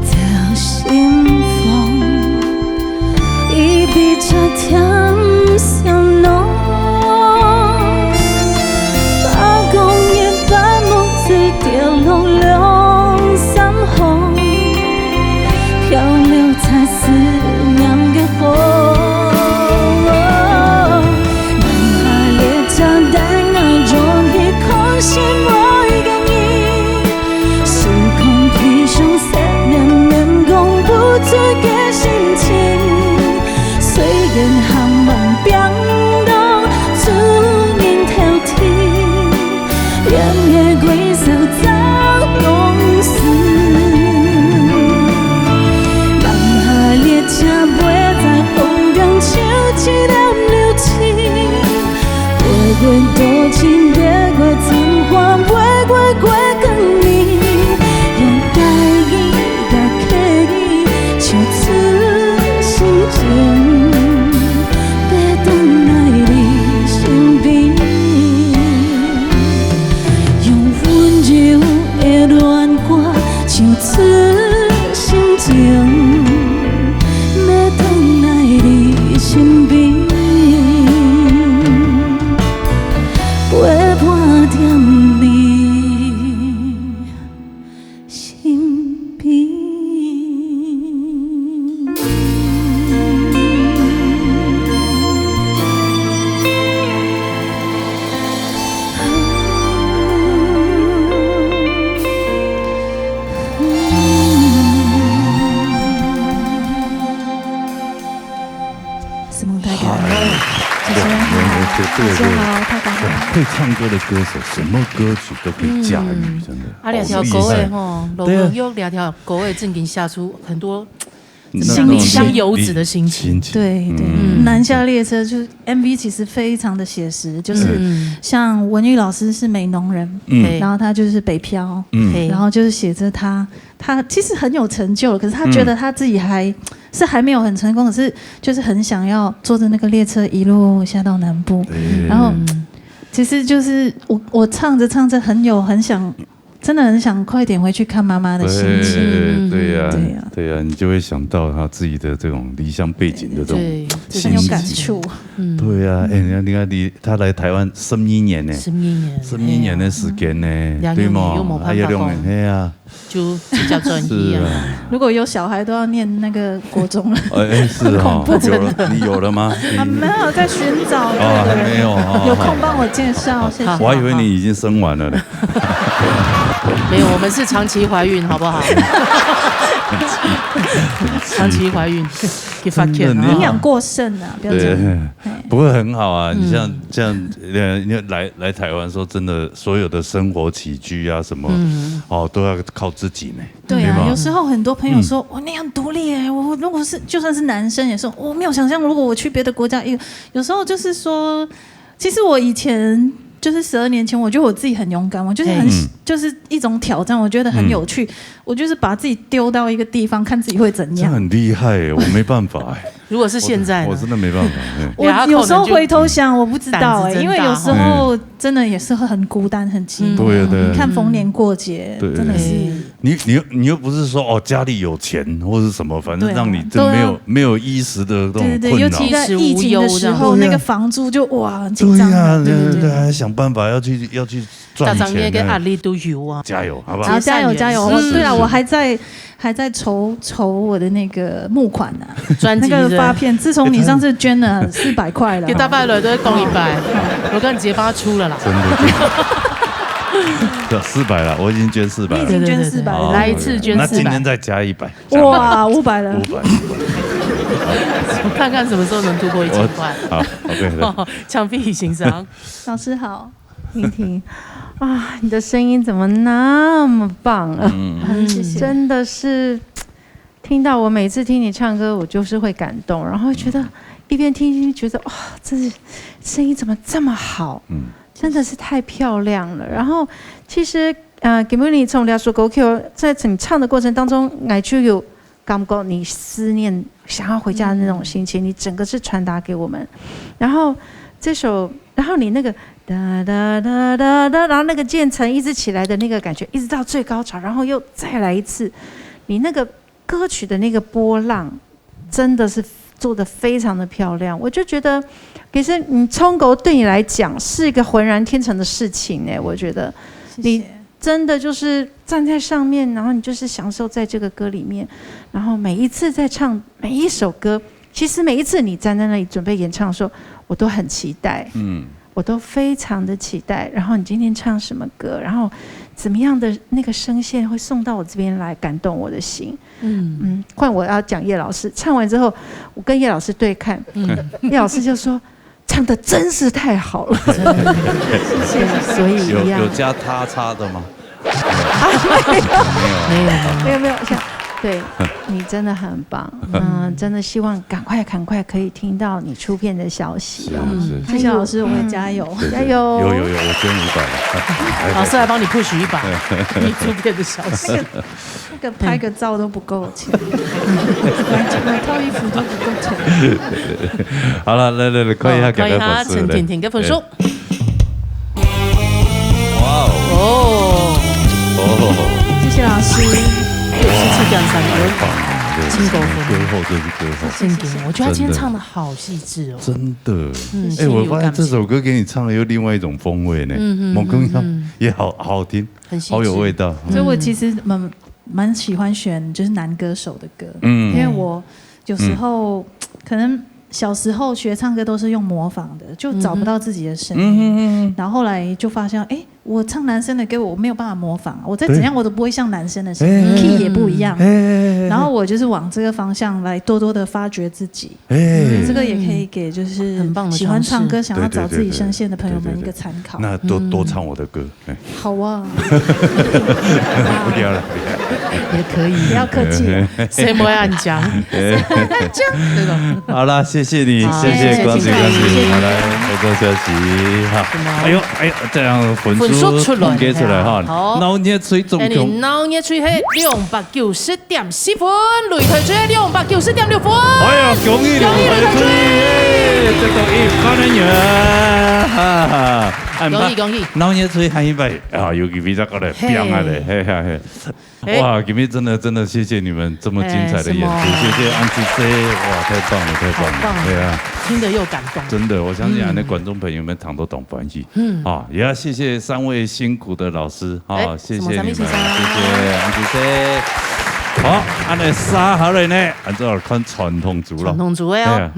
着心风，伊比这甜香浓。把公园半木子跌落两三红，漂流在思念的风。心我一个你，时空披上7年面讲不出的心情，虽然含梦变动，自命挑剔，连夜归手找公司，人下列车飞在风中，像一粒流星，飞过多情，越过曾花，飞过过光年，用台语甲客语唱出心情，要回来你身边，用温柔的恋歌唱出心情，要回来你身边。陪伴在你身边。什么太感动，主持人好，大家好，太感动了。会唱歌的歌手，什么歌曲都可以驾驭，真的。两条狗尾吼，又两条狗尾，正经下出很多香游子的心情。对对，南下列车就是 MV， 其实非常的写实，就是像文玉老师是美浓人，然后他就是北漂，然后就是写着他其实很有成就，可是他觉得他自己还没有很成功，可是就是很想要坐着那个列车一路下到南部，然后其实就是我唱着唱着真的很想快点回去看妈妈的心情。对呀，你就会想到他自己的这种离乡背景的这种心情，很有感触。对呀，你看他来台湾11年呢，11年的时间呢，对吗？还有2年，对呀，就比较专一啊。如果有小孩都要念那个国中了，是啊，你有了吗？没有，在寻找。还没有，有空帮我介绍，谢谢。我还以为你已经生完了呢。没有，我们是长期怀孕，好不好？长期怀孕，营养过剩啊，不要这样。不过很好啊，你像这样，你来台湾说真的，所有的生活起居啊什么，都要靠自己呢。对啊，有时候很多朋友说，我那样独立哎，我如果就算是男生也说，我没有想象，如果我去别的国家，有时候就是说，其实我以前。就是12年前，我觉得我自己很勇敢，我就是就是一种挑战，我觉得很有趣。我就是把自己丢到一个地方，看自己会怎样。这很厉害耶，我没办法哎。如果是现在，我真的没办法。我有时候回头想，我不知道哎，因为有时候真的也是会很孤单、很寂寞。对对。你看逢年过节，真的是。你又不是说家里有钱或是什么，反正让你没有衣食的这种困扰。尤其在疫情的时候，那个房租就哇很紧张。对，还想办法要去赚钱。跟阿力都有啊，加油，好不好？加油！对了，我还在筹我的那个募款呢，那个发片。自从你上次捐了400块了，给大拜了都会供100，我跟你直接帮他出了啦。真的，400了，我已经捐400了，已经捐400了，来一次捐400，那今天再加100，哇，500了，500。看看什么时候能突破1000块。好 ，OK。墙壁欣赏，老师好，婷婷啊，你的声音怎么那么棒啊？谢谢，真的是听到我每次听你唱歌，我就是会感动，然后觉得一边听觉得哇，这声音怎么这么好？真的是太漂亮了。然后其实给你从聊说 GoQ 在你唱的过程当中，我就有感觉你思念想要回家的那种心情，你整个是传达给我们。然后这首，然后你那个哒哒哒哒哒，然后那个渐层一直起来的那个感觉，一直到最高潮，然后又再来一次，你那个歌曲的那个波浪，真的是做得非常的漂亮。我就觉得，其实你冲狗对你来讲是一个浑然天成的事情哎，我觉得你真的就是站在上面，然后你就是享受在这个歌里面，然后每一次在唱每一首歌，其实每一次你站在那里准备演唱的时候，我都很期待，我都非常的期待。然后你今天唱什么歌，然后怎么样的那个声线会送到我这边来，感动我的心。换我要讲叶老师，唱完之后，我跟叶老师对看，叶老师就说。唱的真是太好了，谢谢。所以有加他叉的吗？没有，对你真的很棒，真的希望赶快可以听到你出片的消息哦。谢谢老师，我会加油，加油！有，我捐500，老师来帮你 push 100，你出片的消息。那个拍个照都不够钱，买套衣服都不够钱。好了，来，看一下给个粉丝，陈婷婷的分数。哇哦！谢谢老师。17.3分，亲狗分，歌后这是歌后，真给，我觉得他今天唱的好细致哦，真的。我发现这首歌给你唱的又另外一种风味呢，某更也好听，好有味道。所以我其实蛮喜欢选就是男歌手的歌，因为我有时候可能小时候学唱歌都是用模仿的，就找不到自己的声音，然后后来就发现，我唱男生的歌我没有办法模仿，我再怎样我都不会像男生的声音 ，key 也不一样。然后我就是往这个方向来多多的发掘自己。这个也可以给就是喜欢唱歌、想要找自己声线的朋友们一个参考。那多唱我的歌。好啊，不要了，也可以，不要客气。谁不会按讲？好了，谢谢你，谢谢光子，好来，回头休息。好，哎呦，这样粉书出来哈，脑热吹总共，脑热吹係290.4分，擂台吹290.6分。哎呀，恭喜你，得到100萬元，哈哈，恭喜！腦熱吹還100啊，尤其比較高嘞，彪啊嘞，嘿。哇，今天真的謝謝你們這麼精彩的演出，謝謝安吉 C， 哇，太棒了，對啊，聽得又感動。真的，我相信那觀眾朋友們堂都懂翻譯，也要謝謝3位辛苦的老師，謝謝你們，謝謝安吉 C。好，安尼3好了呢，按照看傳統組了，傳統組哦，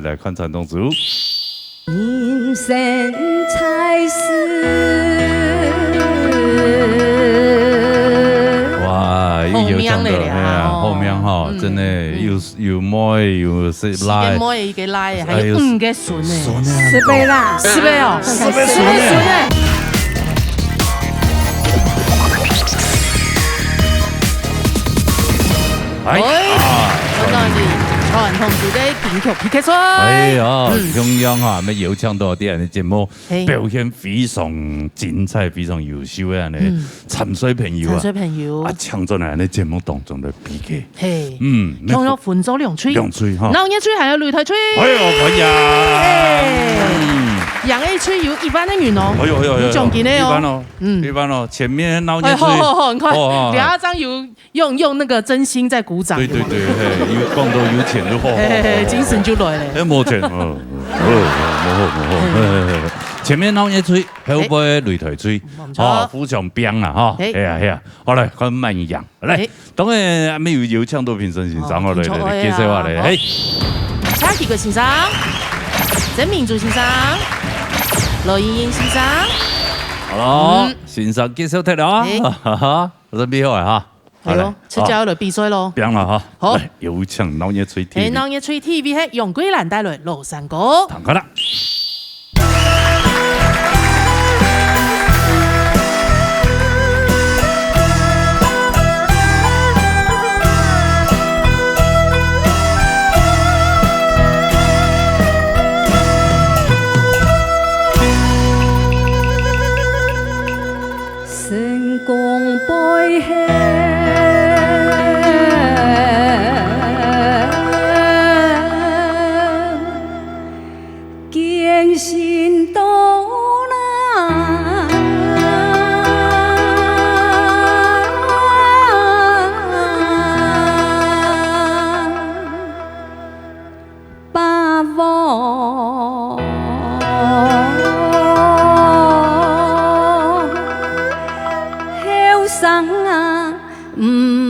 來看傳統組。人生才是。哇，又有唱的，後面哈，真的又妹又是拉，一個妹一個拉，還有5個順呢，10倍啦，10倍哦，10倍順。真係傳統組嘅金曲 PK 賽。哎呀，中央哈，咩有唱到啲人嘅節目表現非常精彩，非常優秀嘅呢，沉水朋友啊，唱咗嚟呢節目當中嘅 PK。唱咗分組兩吹哈，腦熱吹還有擂台吹。哎呀，可以啊。楊 A 吹有1般的元哦，有獎金的哦，一般哦，前面腦熱吹，很快，梁阿章有用那個真心在鼓掌，對，有講到有錢就好，精神就來了，冇錢，冇，前面腦熱吹，後背擂台吹，非常冰啦，哈，係啊，好嚟，看慢一樣，嚟，當然還沒有唱到評審欣賞，我嚟介紹下嚟，嘿，蔡啟國先生，曾明珠先生。羅英英先生，好咯，先生介紹睇啦，我準備好啊嚇，係咯，出咗嚟比賽咯，變啦嚇，好，有請腦熱吹 TV，腦熱吹 TV 係楊桂蘭帶來羅山歌，彈開啦。見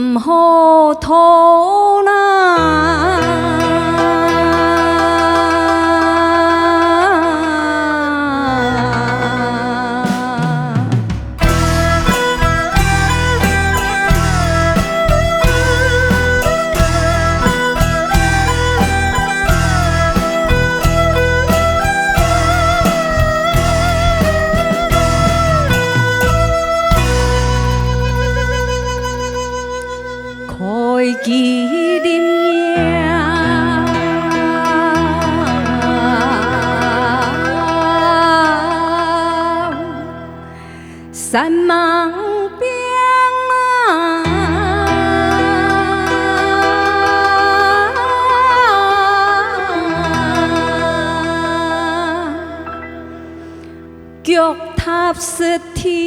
唔好拖啦。纪念呀，山芒边啊，腳踏實地。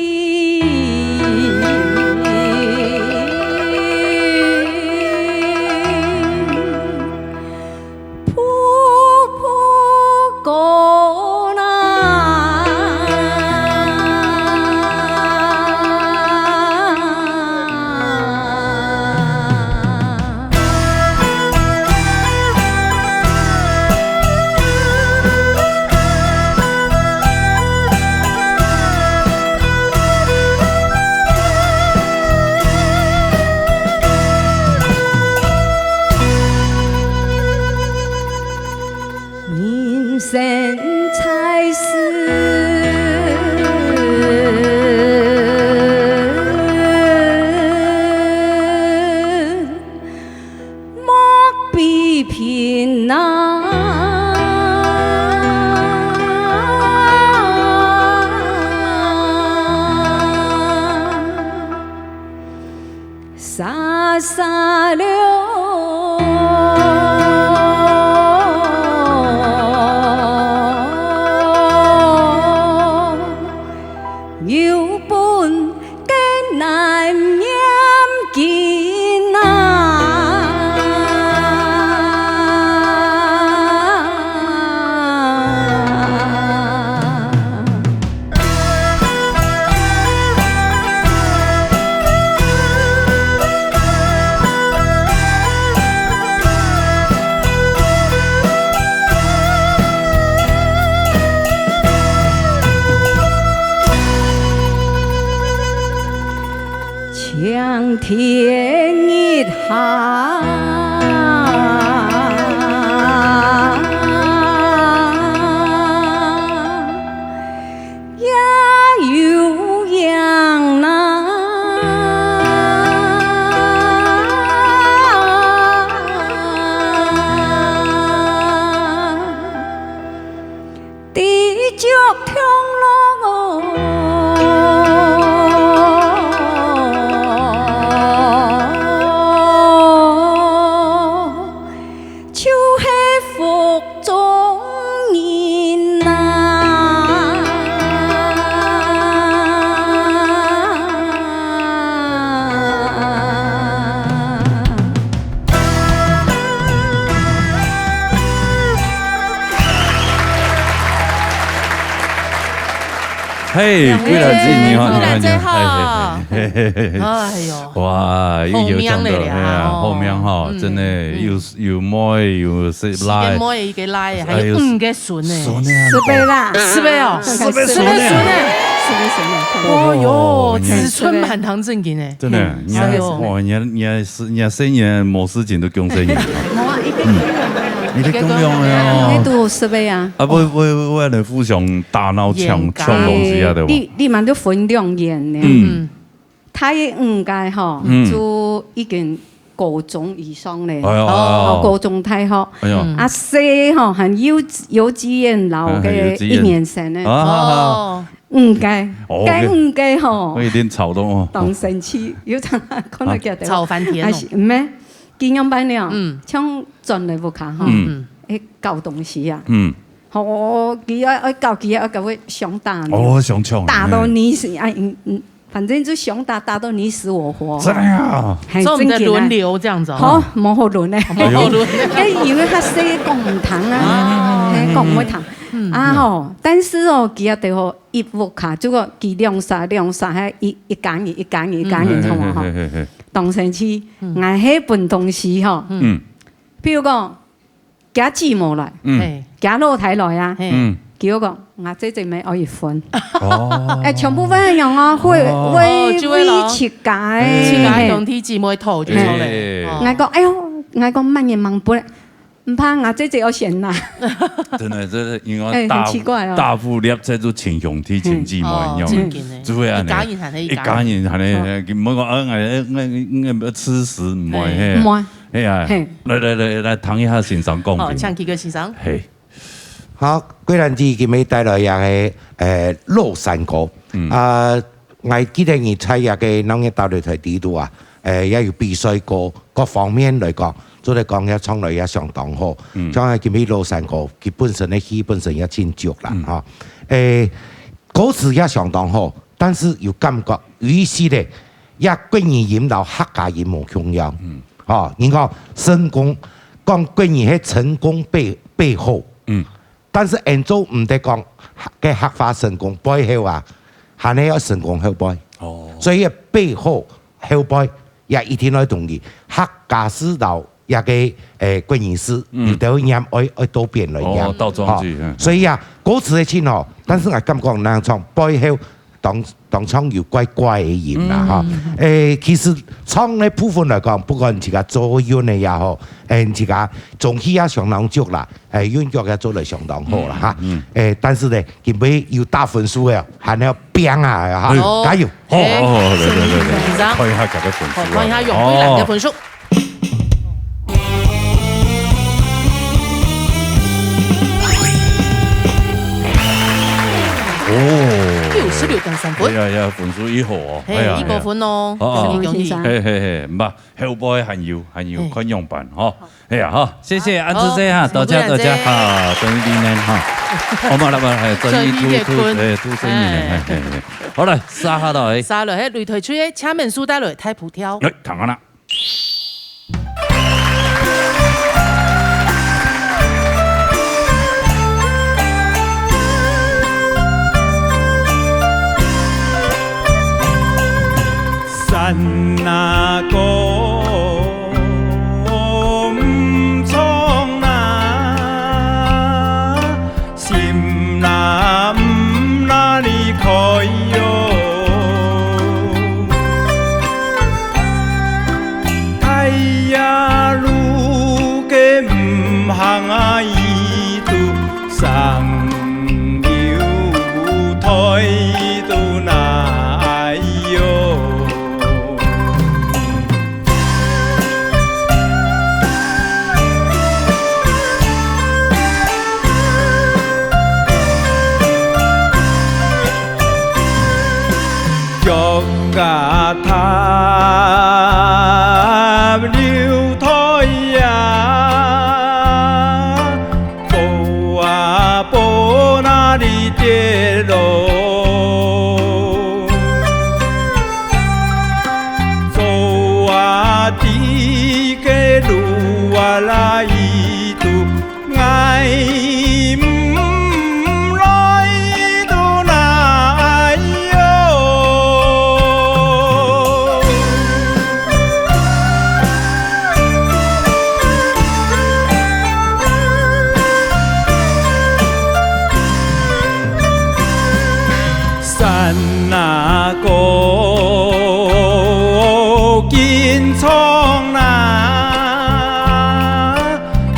人才是莫比拼啊，洒洒流。向天一行，也有样呐，地脚通路。嘿，贵兰姐你好，你好，哎呦，哇，又唱到呀，后面哈，真的又摸又是拉，摸一个拉，还有五个笋呢，4倍啦，4倍哦，4倍笋呢。哦哟，子孙满堂正经哎，真的，哇，人家生年某事情都讲生年，你的供用了，你都4倍啊？啊不，我来互相大闹抢东西啊，对吧？你蛮都分2年呢，他也应该哈，就已經高中以上嘞，高中太好，啊細哈係幼稚園老嘅1年生咧，應該吼，我有點吵動哦，當生氣，有陣可能叫吵翻天哦，唔咩？見樣班了，像轉嚟不卡哈，搞東西啊，我佢要搞佢要搞會想打你，想搶，打到你死啊，反正就想打到你死我活，真啊，所以我們在輪流這樣子，好冇好輪咧，冇好輪，因為佢細講唔通啊，講唔會通。啊吼，但是哦，佢啊對吼一副卡，這個佢兩三係一間，同嘛吼，动身去，俺迄份东西吼，比如讲，加寂寞来，加露台来啊，叫我讲，我这咪可以分，全部分用啊，会切解，用啲姊妹圖就出嚟。我講，哎呦，我講乜嘢忙不咧？唔怕我这要錢啦。真的，这因为大富列在做前兄弟前姊妹一样，只会啊，一家人係咧，唔好講我吃屎唔會，唔會，哎呀，來談一下先生講。哦，唱幾個先生。係。好，桂蘭姐今日帶來也個肉山歌，我記得你睇也個農業大擂台地圖啊，也有比賽過各方面來講。做嚟講，也唱來也相當好。像今日老山歌，佢本身嘅戲本身也真足啦，嚇。歌詞也相當好，但是又感覺有意思咧，也歸你演到客家人冇同樣。嚇，你講成功，講歸你係成功背後，但是演奏唔得講嘅客家成功背後啊，係你要成功後背。所以背後後背也一定要同意客家師道。也嘅歸人師，有啲音愛多變嚟嘅，倒裝句，所以啊，歌詞係真好，但是我感覺能唱背後當唱有怪怪嘅音啦嚇。其實唱嘅部分嚟講，不管自家做音嘅也好，自家總戲也相當足啦，音樂也做得相當好啦嚇。但是咧，佢咪要打分數嘅，係要拼啊嚇，加油！好，嚟，看一下佢嘅分數，看一下容桂蘭嘅分數。66.3分，呀，分數一號哦，呢個款咯，唔怕，後背還要看樣板嗬，係啊嗬，謝謝安子姐哈，多謝哈，祝你年哈，好嘛啦嘛，係祝你兔生年，好啦，沙下來，沙來喺擂台區嘅請文書帶來太普跳，彈下啦。山那個唔衝那，心那唔那離開喲，太陽路嘅唔行啊，依度上有台度那。gà tháp liêu thôi bố na đi tiết lộ dô đi cái lũ la y tu ngay那個建倉那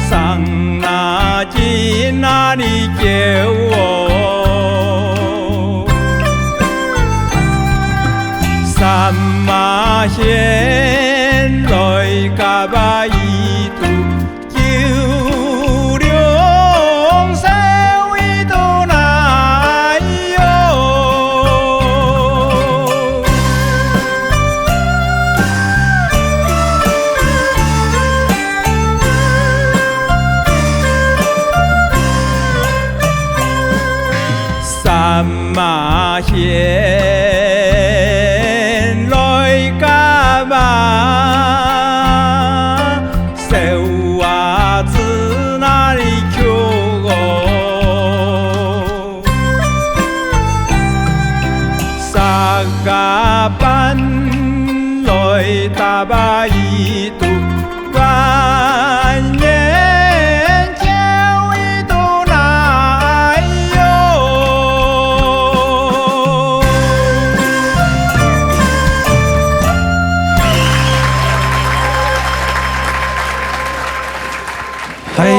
上那見那裡叫我三馬線來甲巴伊度叫兩聲為度那喲把一度万年叫一度来哟。哎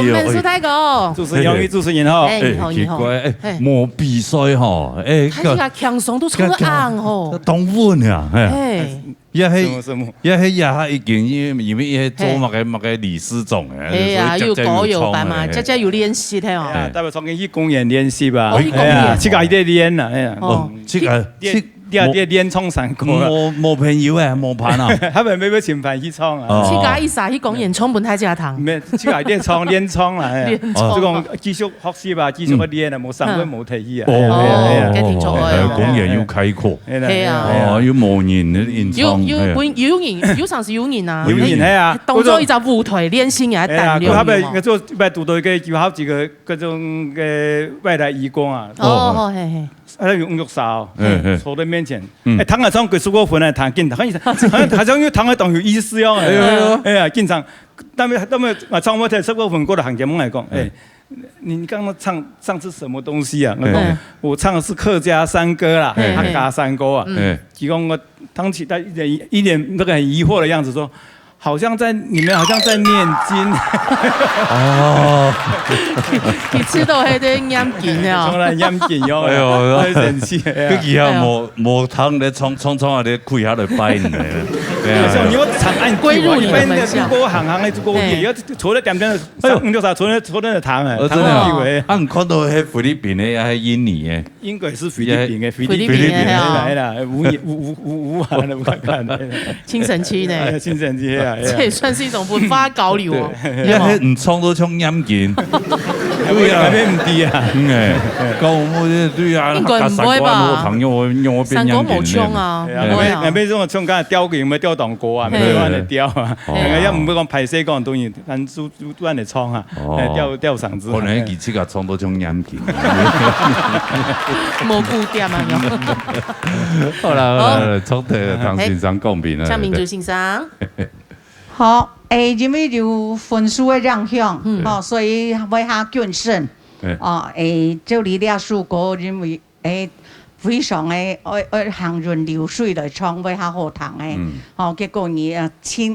呦，本书太高，主持人英语主持人哈，奇怪，莫比赛哈，他这个强松都出昂吼，当稳呀，也什么？已经因为做乜嘅理事长诶，有高有班嘛，家有练习的哦，代表从去公园练习吧，去公园，去搞一点练啦，哎呀，第二练冲山歌，冇朋友啊，冇伴啊，他们没请朋去冲啊，去搞一啥去公园冲本太家堂，没去搞练冲练冲啦，就讲继续学习吧，继续去练啊，冇上过冇提议啊，公园又开阔，系啊，哦，有模拟的演唱，有上是有人啊，有人系啊，当做一只舞台练习也单练，他们做要读到个有好几个各种个外来义工啊，哦，嘿。用玉哨，坐在面前，唐阿昌佢说过分来谈紧，好像有唐阿当有意思样哎呀，经常，但是阿昌我睇说过分过的行节目来讲，你刚刚唱是什么东西啊？我唱的是客家山歌啦，客家山歌啊，提供我当起他一脸那个很疑惑的样子说。你们好像在念经哦，你吃到迄啲念经啊？从来念经哟，哎呦，太神奇了！佢以後冇通咧，衝下咧，開下嚟拜呢。像你我常按歸入你的門下。過行的過嘢，要坐了點點，五六啥坐了堂啊，真係。啊，唔看到喺菲律賓嘅，喺印尼嘅。應該是菲律賓嘅，菲律賓來啦，無行的，我看。清神期呢？清神期啊！这也算是一种文化交流哦。因為唔衝都衝陰見，對啊，唔啲啊，講我對啊，應該唔會吧？朋友我變陰見。冇衝啊，唔會啊。那邊種衝緊雕嘅，唔係雕當歌啊，唔係話嚟雕啊。一唔會講排泄講當然，但都按嚟衝啊，雕嗓子。可能而且個衝都衝陰見。冇固點啊，好啦，衝題唐先生講邊啦。江明珠先生。好，因为有分数的影响，所以要下谨慎。就你俩数个，因为非常行云流水来唱，要下好听的。結果你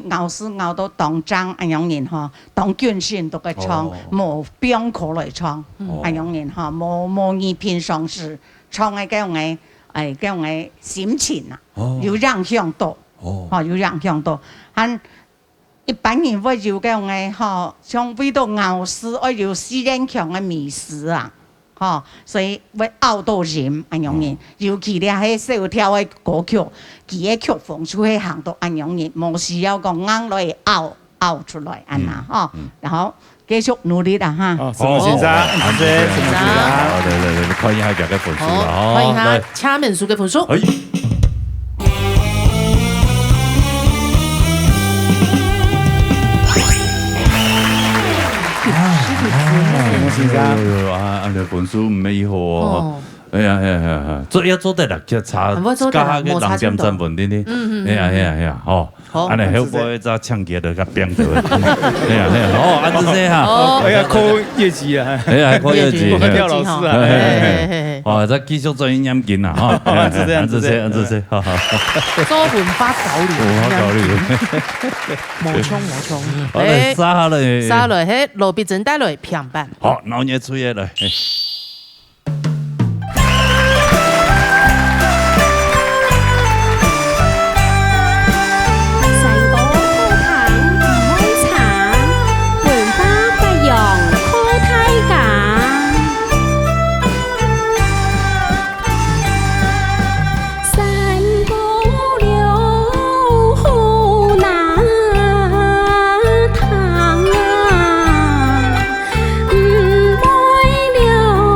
咬死咬到當真，咁樣然當謹慎都個唱，冇邊個來唱，咁樣然冇你平常時唱嘅叫我心情啊，有影響到，有影響到，一般人會有嘅像為到咬死，我有私人強嘅美食啊，所以會拗到人咁樣尤其咧喺小跳嘅歌曲，佢嘅曲風就會行到咁樣冇需要講硬來拗出來咁啊，然後繼續努力啦嚇。宋先生，謝謝宋先生，嚟看一下佢嘅分數啦，看一下車文書嘅分數。啊，你本書唔美好哦。哎呀，做得嚟嘅差，加下嘅人點真本啲啲。哎呀，哦，安尼後尾再唱起嚟個變到。哎呀，哦，安住先嚇。哎呀，考業績啊！哎呀，考業績，跳老師啊！哦，再繼續做音樂啊！哈，安住先，好。多文化交流，冇衝。好嚟沙來，喺羅別整帶來平板。好，腦嘢出嘢來。唔愛了。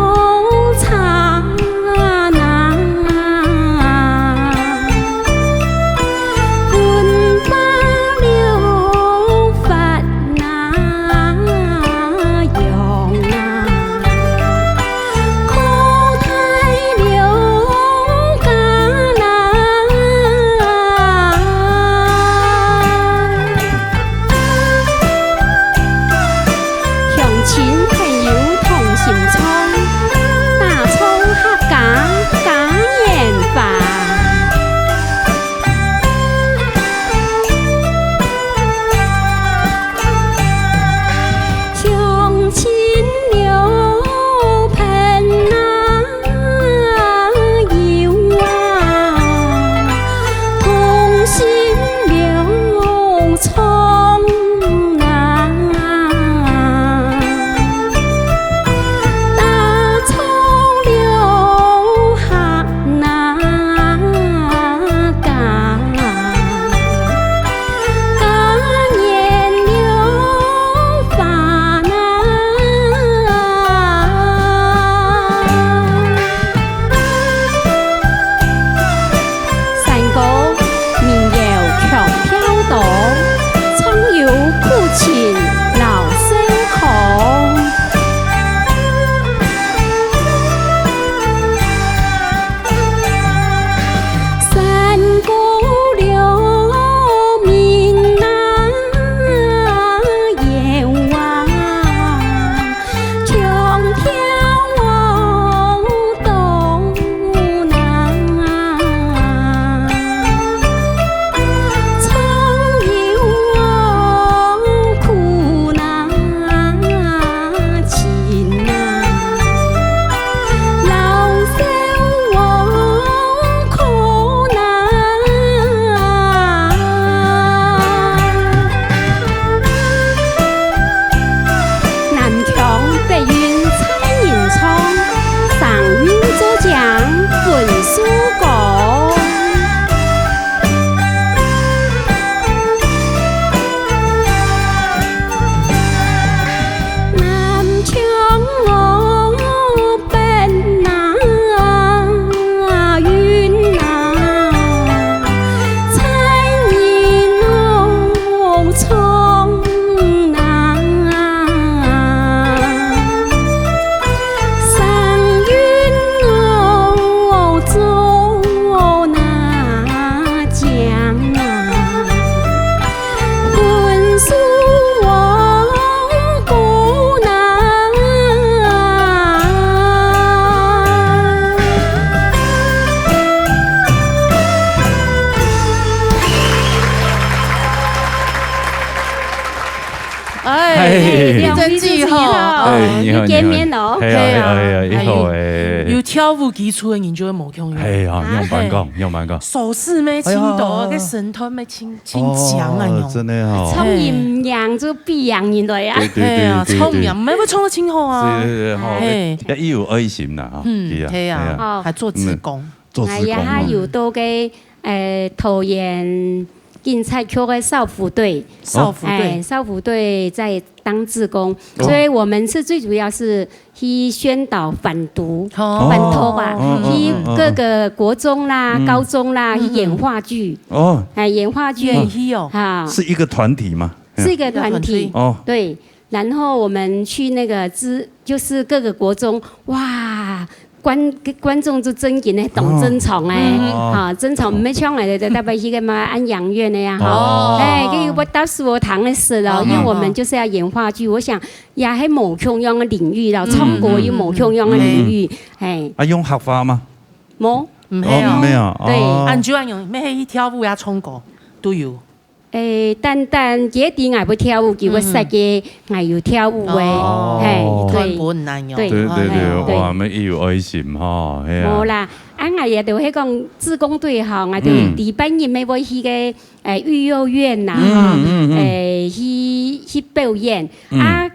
哎，真记哈，你见面咯，係啊，以後誒，有跳舞基礎嘅人就會冇強嘅。係啊，用慢講，手勢咩輕度，個神態咩輕強啊，真係哦，聰明樣就必樣人來啊，係啊，聰明，唔係會創得清好啊，係，一有愛心啦，係啊，係做志工，係啊，還有到嘅桃園競賽區嘅少輔隊，少輔隊在當志工，所以我們是最主要是去宣導反毒、反偷啊，去各個國中啦、高中啦去演話劇，演話劇哦，是一個團體嗎？是一個團體哦，對，然後我們去那個就是各個國中，哇！觀眾就真嘅咧，懂珍藏咧，嚇珍藏唔係唱嚟嘅，就特別去個嘛安養院嘅呀，嚇，跟住我到時我談嘅事咯，因為我們就是要演話劇，我想也喺冇共樣嘅領域啦，唱歌有冇共樣嘅領域，係。啊，用客話嗎？冇，唔係啊，對，按照按用咩去跳舞呀、唱歌都有。但一啲藝會跳舞，叫我識嘅藝要跳舞嘅，係對，本難用，對，哇，咩要愛心哈，係啊。冇啦，我也就喺講志工隊嚇，我就第半日咪會去嘅育幼院呐，去表演啊，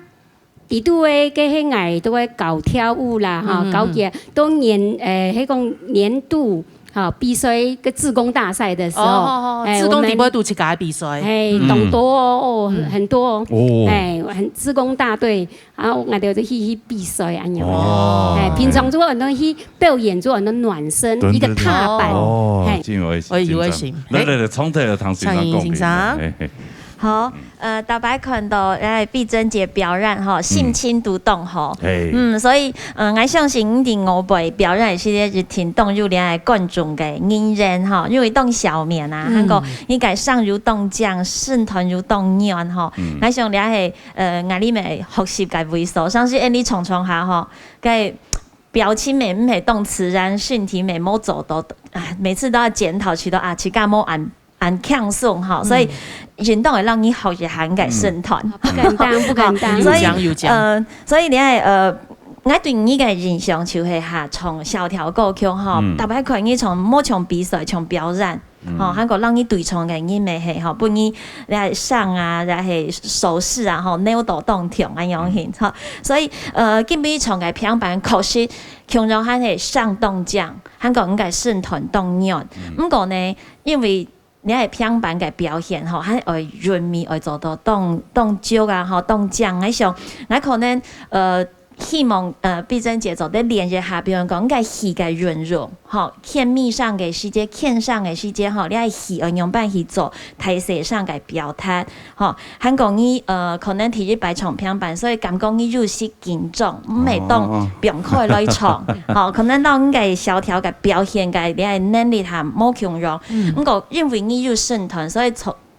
啲都會嘅喺藝都會搞跳舞啦嚇，搞嘅當年喺講年度。好，比賽個志工大賽的時候，志工點會都去搞比賽？很多哦，很多哦，志工大隊，然後我哋就去比賽咁樣。平常做很多去表演，做很多暖身，一個踏板。我以為是。嚟，從頭嚟談先啦，好，大家看到碧珍姐表演吼，性侵獨動吼，所以我相信你哋5倍表演是咧就挺動入嚟觀眾嘅人人吼，因為當小面啊，韓國應該上如動將，順團如動鳥吼，我想你係我哋咪學習嘅微數，相信你重下吼，嘅表情美唔係動詞然，訓題美冇做到，每次都要檢討去到啊，去幹冇按強送哈，所以運動會讓你學習涵蓋身團，不敢當，所以你係我對你嘅印象就係嚇從小條歌曲哈，特別可以從冇從比賽從表演，哈，韓國讓你對從嘅你咪係哈，不你係上啊，係手勢啊，哈，扭到動跳咁樣型，哈，所以基本從嘅平板確實強調係上動將，韓國應該順團動鳥，不過呢，因為你係平板嘅表現吼，喺愛潤面愛做到動足啊，吼動將喺上，我可能希望碧珍姐做啲練習下，比如講嘅戲嘅潤融，吼片面上嘅時節，片上嘅時節，吼你係戲愛用辦去做，台詞上嘅表達，吼韓國你可能提入擺長平板，所以感覺你入戲緊張，唔係當表開來唱，吼可能當嘅小條嘅表現嘅你係能力下冇強弱，不過因為你入順團，所以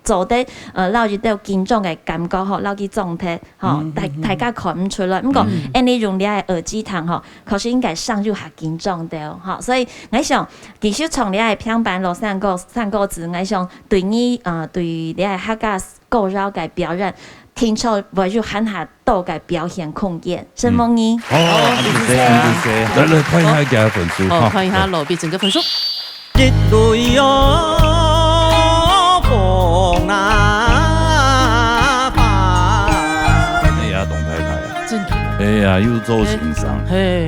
做得撈住都有緊張嘅感覺嗬，撈住狀態嗬，大家看唔出來。不過，你用你嘅耳機聽嗬，確實應該上入下緊張的嗬。所以我想，其實從你嘅平板落三個字，我想對你對你嘅客家歌謠嘅表演，聽出會有很下多嘅表現空間。什麼呢？來看一下嘅分數。好，看一下羅碧整個分數。一對哦。哎呀，又做欣賞，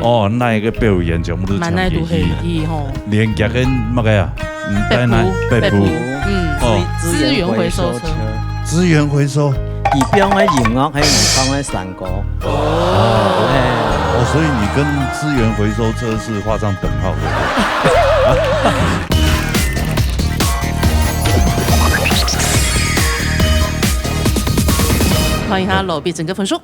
哦，那一個表演全部都唱起戲，連夾跟乜嘅啊？北部，資源回收車，資源回收，而邊嘅音樂係唔放喺山歌，哦，所以你跟資源回收車是畫上等號的。看一下羅碧整個分數。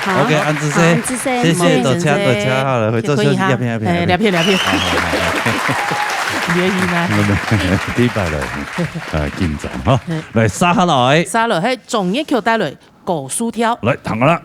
OK， 安之生，謝謝，多謝，好了，回做休息，兩片，兩片，願意嗎？啲白來，緊張哈，來沙來，係綜藝橋帶來高書跳，來彈啦。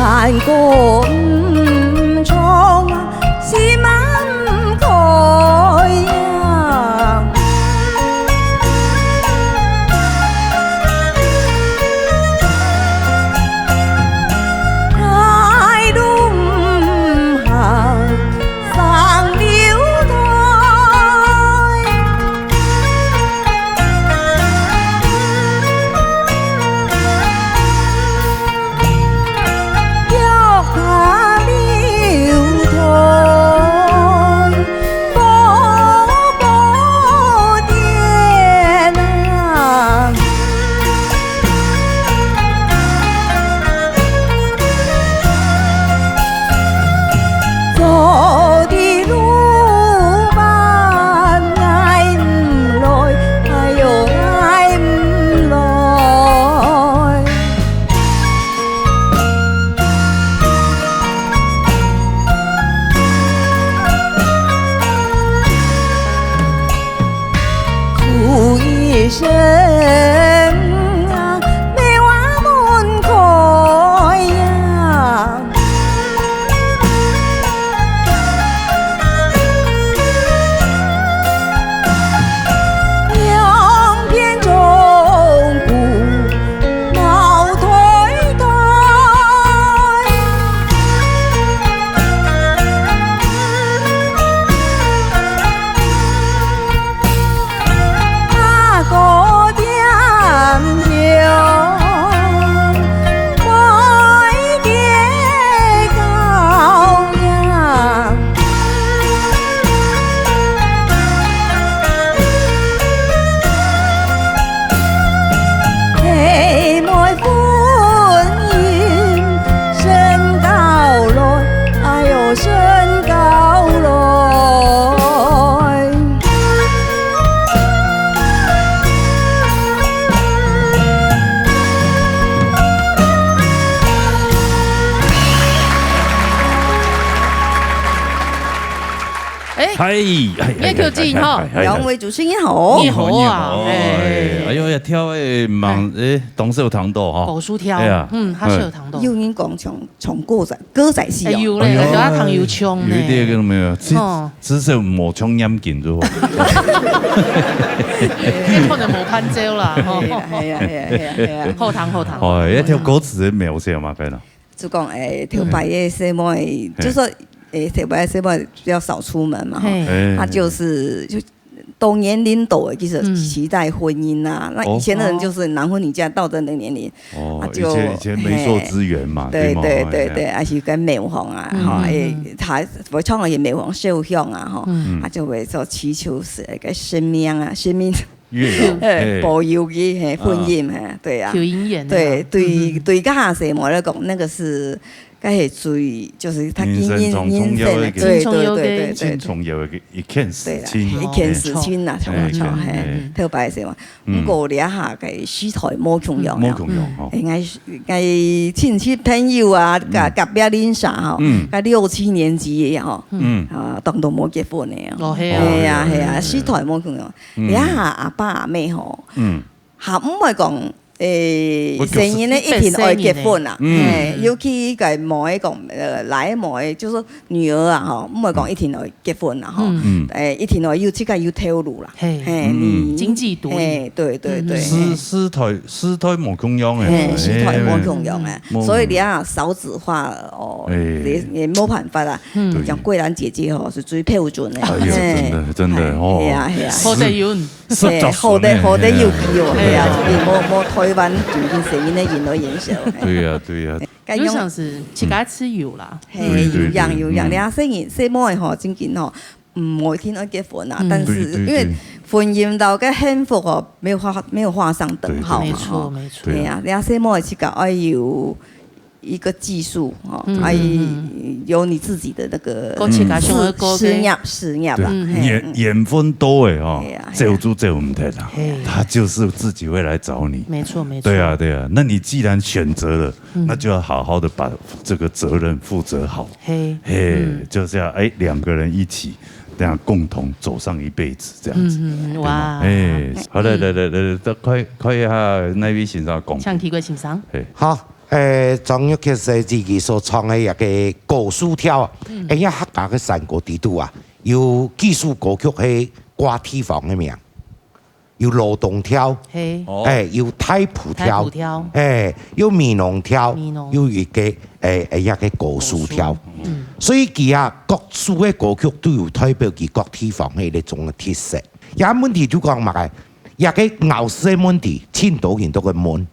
难过唔从心唔开呀，爱路唔行上了台，脚下了台，波波颠啊。走的路漫，爱唔来，哎呦爱唔来。哭一声啊，梅花满开呀。两边钟鼓闹推推，那个点票买点高呀。嘿，莫欢迎升高来，哎呦升高来。哎，叶口静哈，两位主持人好，你好啊，哎呦呀，跳诶忙诶，董事有糖豆哈，狗书挑哎呀，他是有糖豆，又因讲从歌仔戏哎呦嘞，而且他糖油冲有一点个没有，哦只是抹冲眼镜啫喎。你可能冇攀蕉啦，係啊，後糖後糖。哦，一條歌詞嘅描寫嘛，該啦。就講頭白夜細妹，就說頭白夜細妹比較少出門嘛，他就是都年齡到了，其實期待婚姻啊。那以前的人就是男婚女嫁到這個年齡，以前媒妁之言嘛，對，還是跟媒皇啊，他我唱嘅也媒皇肖像啊，他就會說祈求是一個生命啊，生命。保佑嘅婚姻對啊，對家下細妹嚟講，那個是。該係最就是他人生的，對，青重要嘅一件事情，一件事情啦，差唔多係頭擺先嘛。不過你一下嘅書台冇重要，係親戚朋友啊，隔壁鄰舍嗬，個6、7年級嘅嗬，當到冇結婚嘅，係啊，書台冇重要。你一下阿爸阿妹嗬，嚇唔係講。成年咧一定愛結婚啦，尤其個妹講來妹，就說女兒啊，吼，唔係講一定愛結婚啦，吼，一定愛要即個要投入啦，你經濟獨立，對，師台冇共用嘅，師台冇共用嘅，所以你啊少子化哦，你冇辦法啦，像桂蘭姐姐吼是最標準嘅，真的哦，係啊，好得有，好得要叫，係啊，冇台灣最近成年咧演到演少，對呀，就像是自己吃油啦，係有樣，你啊細妹吼真見吼。每天都結婚啊，但是因為婚姻到嘅幸福哦，沒有畫上等號嘛，哈，對啊，你阿細妹去搞，要有一個技術哦，有你自己的那個事業啦，緣分多誒哦，這就這唔得啦，他就是自己會來找你，沒錯，對啊，那你既然選擇了，那就要好好的把這個責任負責好，就是要兩個人一起。這樣共同走上一輩子，這樣子。哇！好來，快下那位先生講。向提貴先生。好，张玉克设计师所创的一个古书条，哎呀，客家嘅山歌地图啊，有技术歌曲係歌地方嘅名，有羅洞條，有太浦條，有美濃條，有一個一個古書條。所以佢啊，各處嘅歌曲都有代表佢各地方嘅一種特色。有問題就講嘛嘅，一個牛屎嘅問題，千島人都嘅問。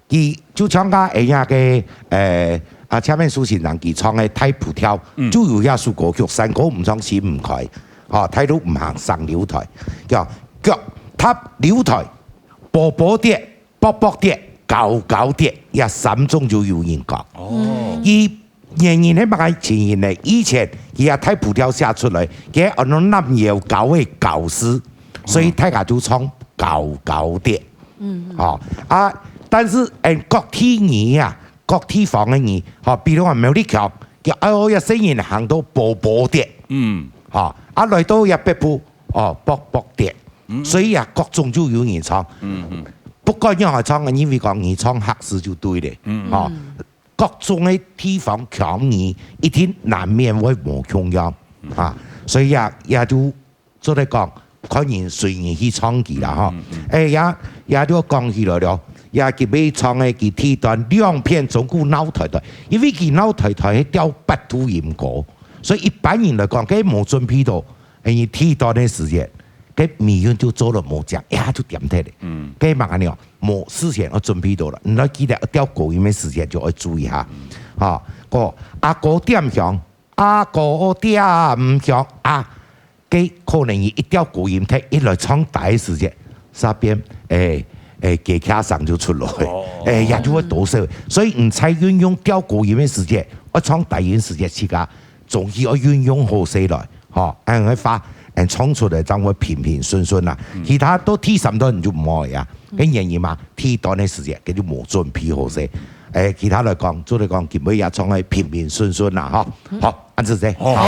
佢就唱個前面蘇先生佢唱嘅太浦條，就有一首歌曲，山歌唔唱是唔開，睇到唔行上樓台，叫腳踏樓台，波波跌，卜卜跌，搞搞跌，一3鐘就有人講。而年年喺乜嘢前年嚟，以前佢太浦條寫出嚟，佢按照南謠搞嘅舊詩，所以大家就唱搞搞跌。但是各地語啊，各地方嘅語，比如話苗栗橋，叫一聲人行到波波跌，來到一北部，卜卜跌，所以啊，各種就有人唱。不過因為唱，因為講你唱黑字就對咧，各種嘅地方強語，一定難免會冇共樣，所以也就做嚟講，可能隨意去唱佢啦，也都講起來了。也佢俾唱嘅佢梯段2片總共鬧台台，因為佢鬧台台係調8度音歌，所以一般人嚟講，佢冇準備到，你梯段嘅時間，佢迷人就做了冇講，就點睇咧。佢麻煩你冇事先我準備到啦，你記得調高音嘅時間就要注意下。個阿哥點響，阿哥點響佢可能一調高音睇，一來唱大嘅時間，下邊技巧上就出來，也就會多少，所以唔使運用調高音嘅時間，我唱大音時間時間，仲要運用好勢來，去發，唱出嚟就會平平順順啦。其他都T3段就唔會啊，跟人哋嘛T段嘅時間，佢就冇準備好勢。其他嚟講，做嚟講，佢每日唱係平平順順啦，好，安子姐，好，嚟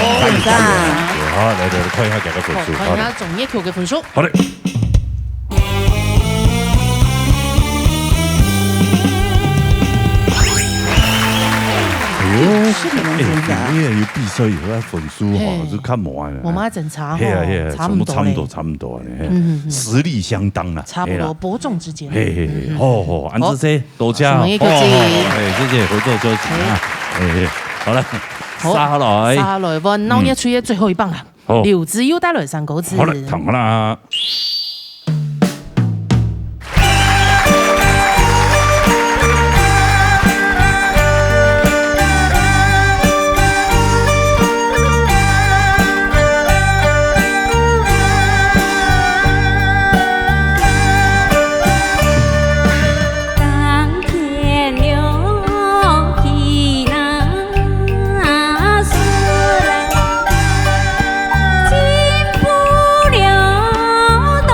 睇下佢嘅分數，睇下總一球嘅分數，好嘞。因為要比賽有啲分數就較慢啦。我們正常，差唔多實力相當啦，差不多伯仲之間。好，安子姐，多謝，謝謝合作交情啊。好啦，沙來，我鬧熱吹嘅最後一棒啦。劉子悠帶來3個字。好啦，同我啦。进不了。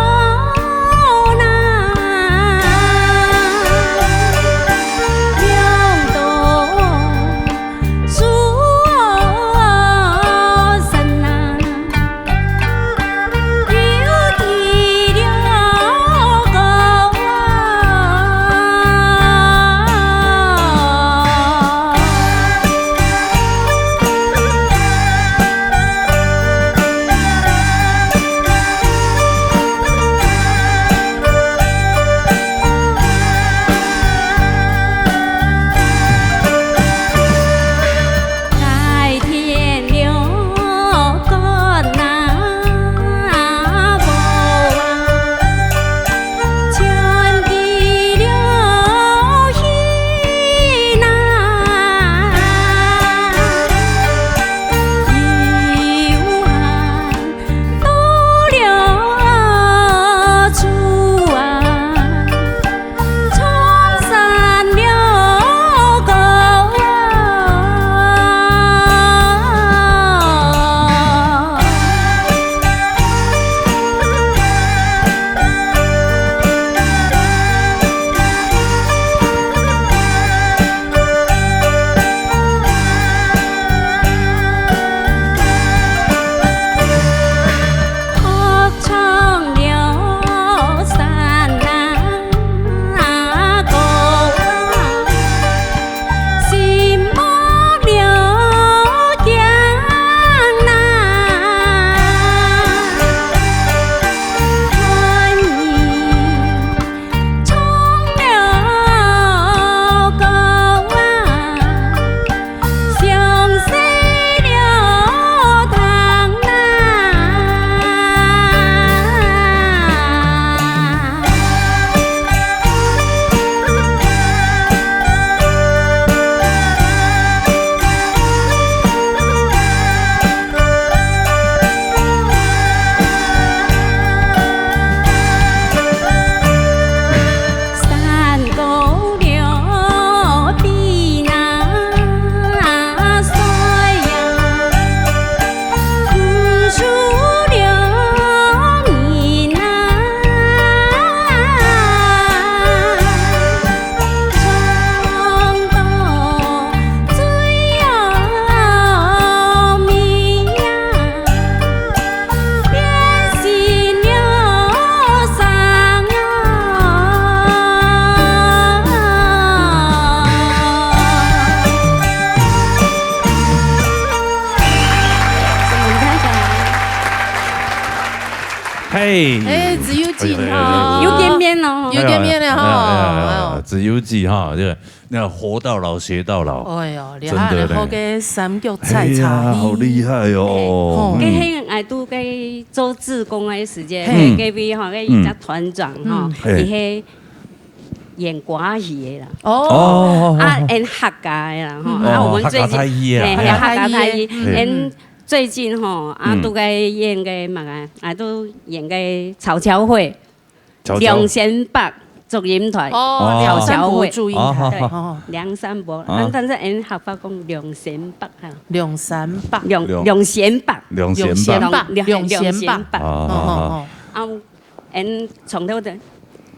哎，自由记哈，又见面了，又见面了哈，自由记哈，这个那活到老学到老。哎呦，厉害了，好个三脚菜茶，好厉害哦！佮迄爱拄佮做志工的时间，隔壁吼佮伊只团长吼，伊迄演寡戏的啦。哦，演客家的啦吼，我们最近客家台语演。最近吼，拄该演个嘛个，都演个曹乔会，梁贤北祝音团，曹乔会，对，梁山伯，但是演合法讲梁贤北哈，梁山北，梁贤北，梁贤北，演从头的。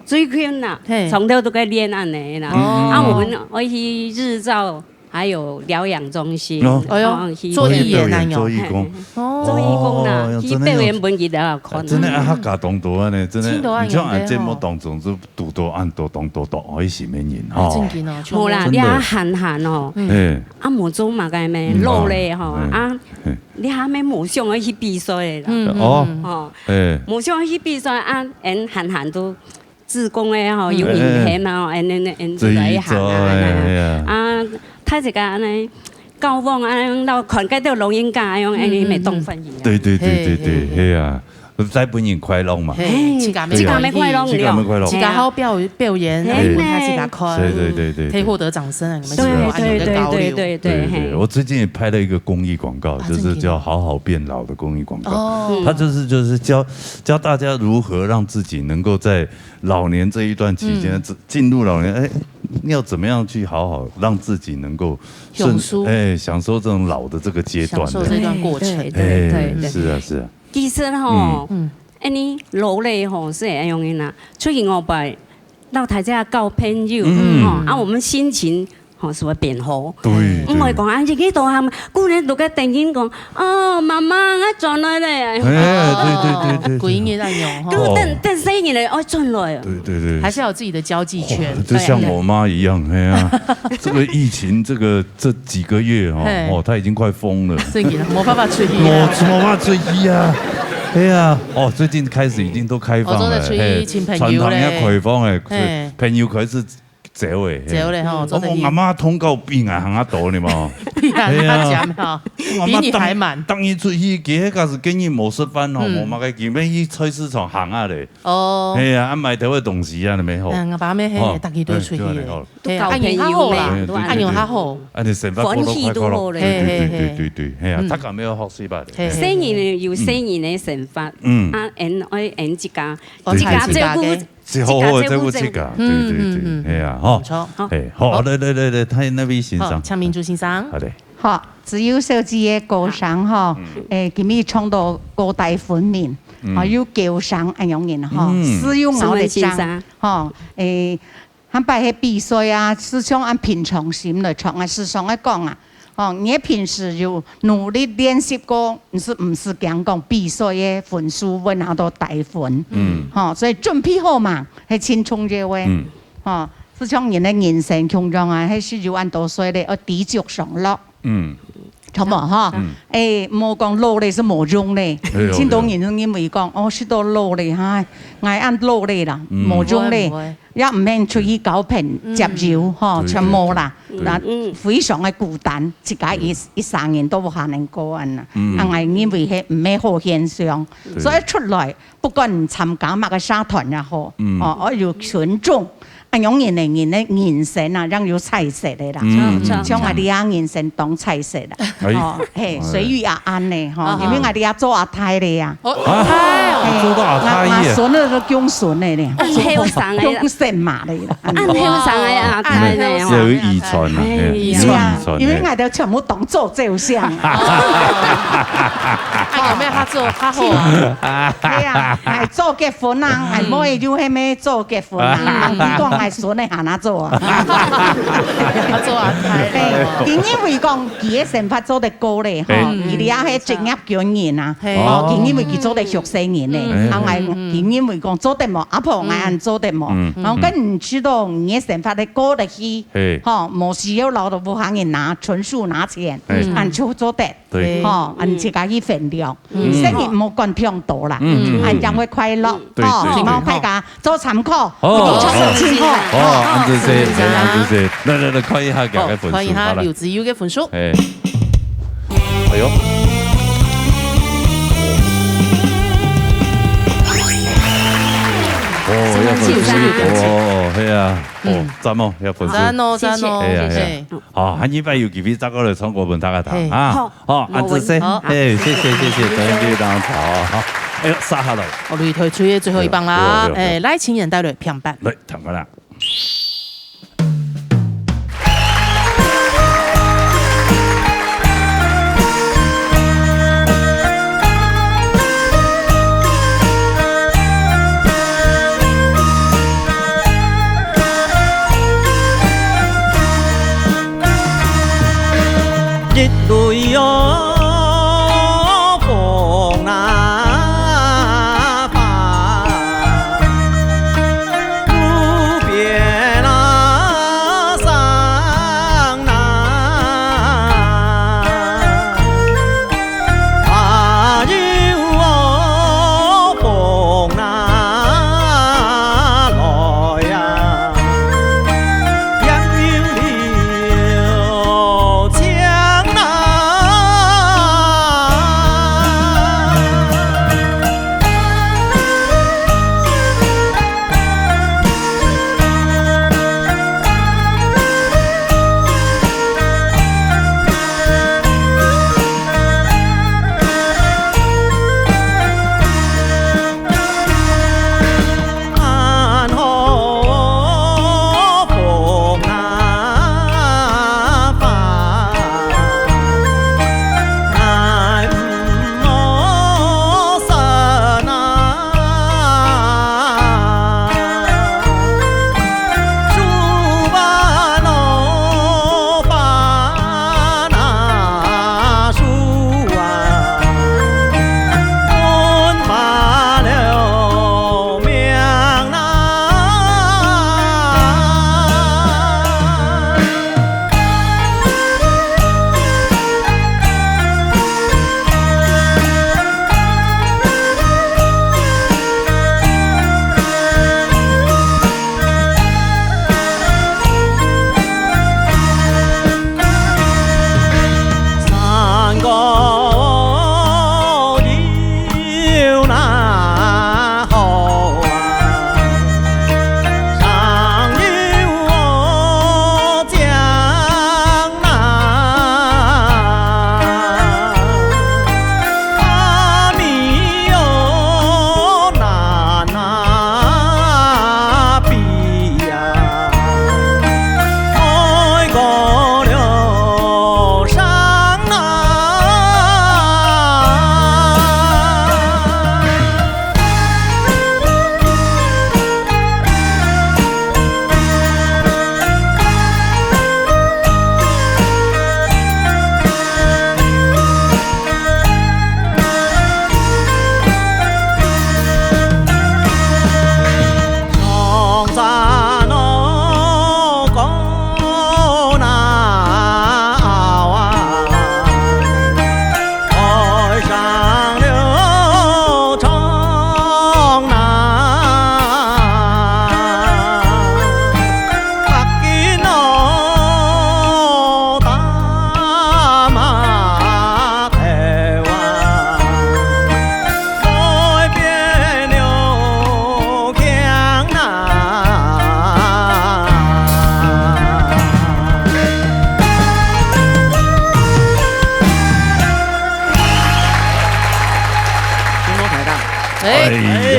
最困难，从头都该练安尼啦。我们我去日照。还有疗养中心，哎呦，做义演啊，做义工，做义工啦，去表演本剧都要看。真的客家当多啊呢，真的，你像按节目当中就多多按多当多多，可以是咩人哈？无啦，你啊韩哦，无做嘛个咩肉类吼你还没冇想要去比赛啦？冇想要去比赛演韩都。自贡的吼有影片啊，这一行啊，睇一个安尼高峰安，然后看见到录音架样，安尼咪当分对，系啊。在本人快乐嘛，自家没快乐，自家好表演，给他自家看，对，可以获得掌声啊！你们对，我最近也拍了一个公益广告，就是叫“好好变老”的公益广告。它就是教大家如何让自己能够在老年这一段期间进入老年，你要怎么样去好好让自己能够享受这种老的这个阶段，享受这段过程。是啊。其实吼，你老嘞吼是会用的啦，出去5百到大家交朋友，我们心情吼是会变好。对，唔会讲自己大汉，姑娘都个电影讲，妈妈我转来嘞。对，鬼影在用哈。等生意嘞，转来啊。对，还是要有自己的交际圈。就像我妈一样，这个疫情这几个月她已经快疯了。没办法吹气没办法吹气啊。对啊，最近开始已经都开放了，传统也开放诶，朋友开始。走嘞吼，我阿妈通告比外行多呢嘛，比你还慢。当伊出去，其实个是建议冇食饭吼，冇嘛个基本去菜市场行下嘞。系啊，买头嘅东西啊，你咪好。我爸咩嘿，大家都出去咧，安用较好啦，安用较好。你成班关系都好咧。对，系啊，他咁咩學識吧？生意有生意嘅成法，演一家照顧。是好好的照顧自家，對，係啊，唔錯，好，來，睇那位先生，蔡明珠先生，好的，好，自由小子嘅歌聲吼，今日唱到各大分面，有叫聲一樣嘅吼，使用我哋聲，吼，喺擺喺比賽啊，是像按平常心來唱啊，時常嚟講啊。你平時就努力練習過，唔是講比賽嘅分數揾好多大分，所以準備好嘛，係青春嘅話，是像人嘅人生強壯啊，係40萬多歲咧，要繼續上落，好冇哈？冇講老咧是冇用咧，先當然你咪講，是到老咧嚇，嗌按老咧啦，冇用咧。也唔免出去搞平接擾嗬，全冇啦，嗱非常嘅孤單，自己一生人都冇能過人啊，係因為係唔係好現象，所以出來不管唔參加乜嘅社團也好，我要群眾。用人嘅生啊，讓有菜食嘅啦，像我哋啊人生當菜食啦，係隨遇而安咧，因為我哋啊做阿太咧啊，做到阿太啊，孫那個公孫嚟咧，公孫嘛嚟啦，按後生嘅阿太咧，有遺傳啊，因為我哋全部當做照相，有咩他做他好，係啊，係做結婚啊，係冇要係咩做結婚啊，講爱孙的下哪做啊？做啊，因为讲伊的生发做得高咧，吼，伊哋啊迄职业军人啊，哦，因为佢做得熟悉人咧，爱因为讲做得冇，阿婆爱按做得冇，然后跟唔知道伊的生发得高得去，吼，冇需要老到不行人拿，纯属拿钱，按就做得，吼，按自家去分了，生意冇管偏多啦，按将会快乐，哦，冇大家做参考，哦，安子些，安子些，来，看一下佢嘅分數，看一下劉子悠嘅分數。哎呦！哦，要分數，哦，係啊，哦，讚哦，要分數，讚哦，謝謝。好，下禮拜有機會再過來唱國文大家堂啊，好，安子些，哎，謝謝，等你當好，好。哎呦，殺下來！我哋推出嘅最後一棒啦，誒，賴清妍帶來平板，來，聽過啦。一對哦。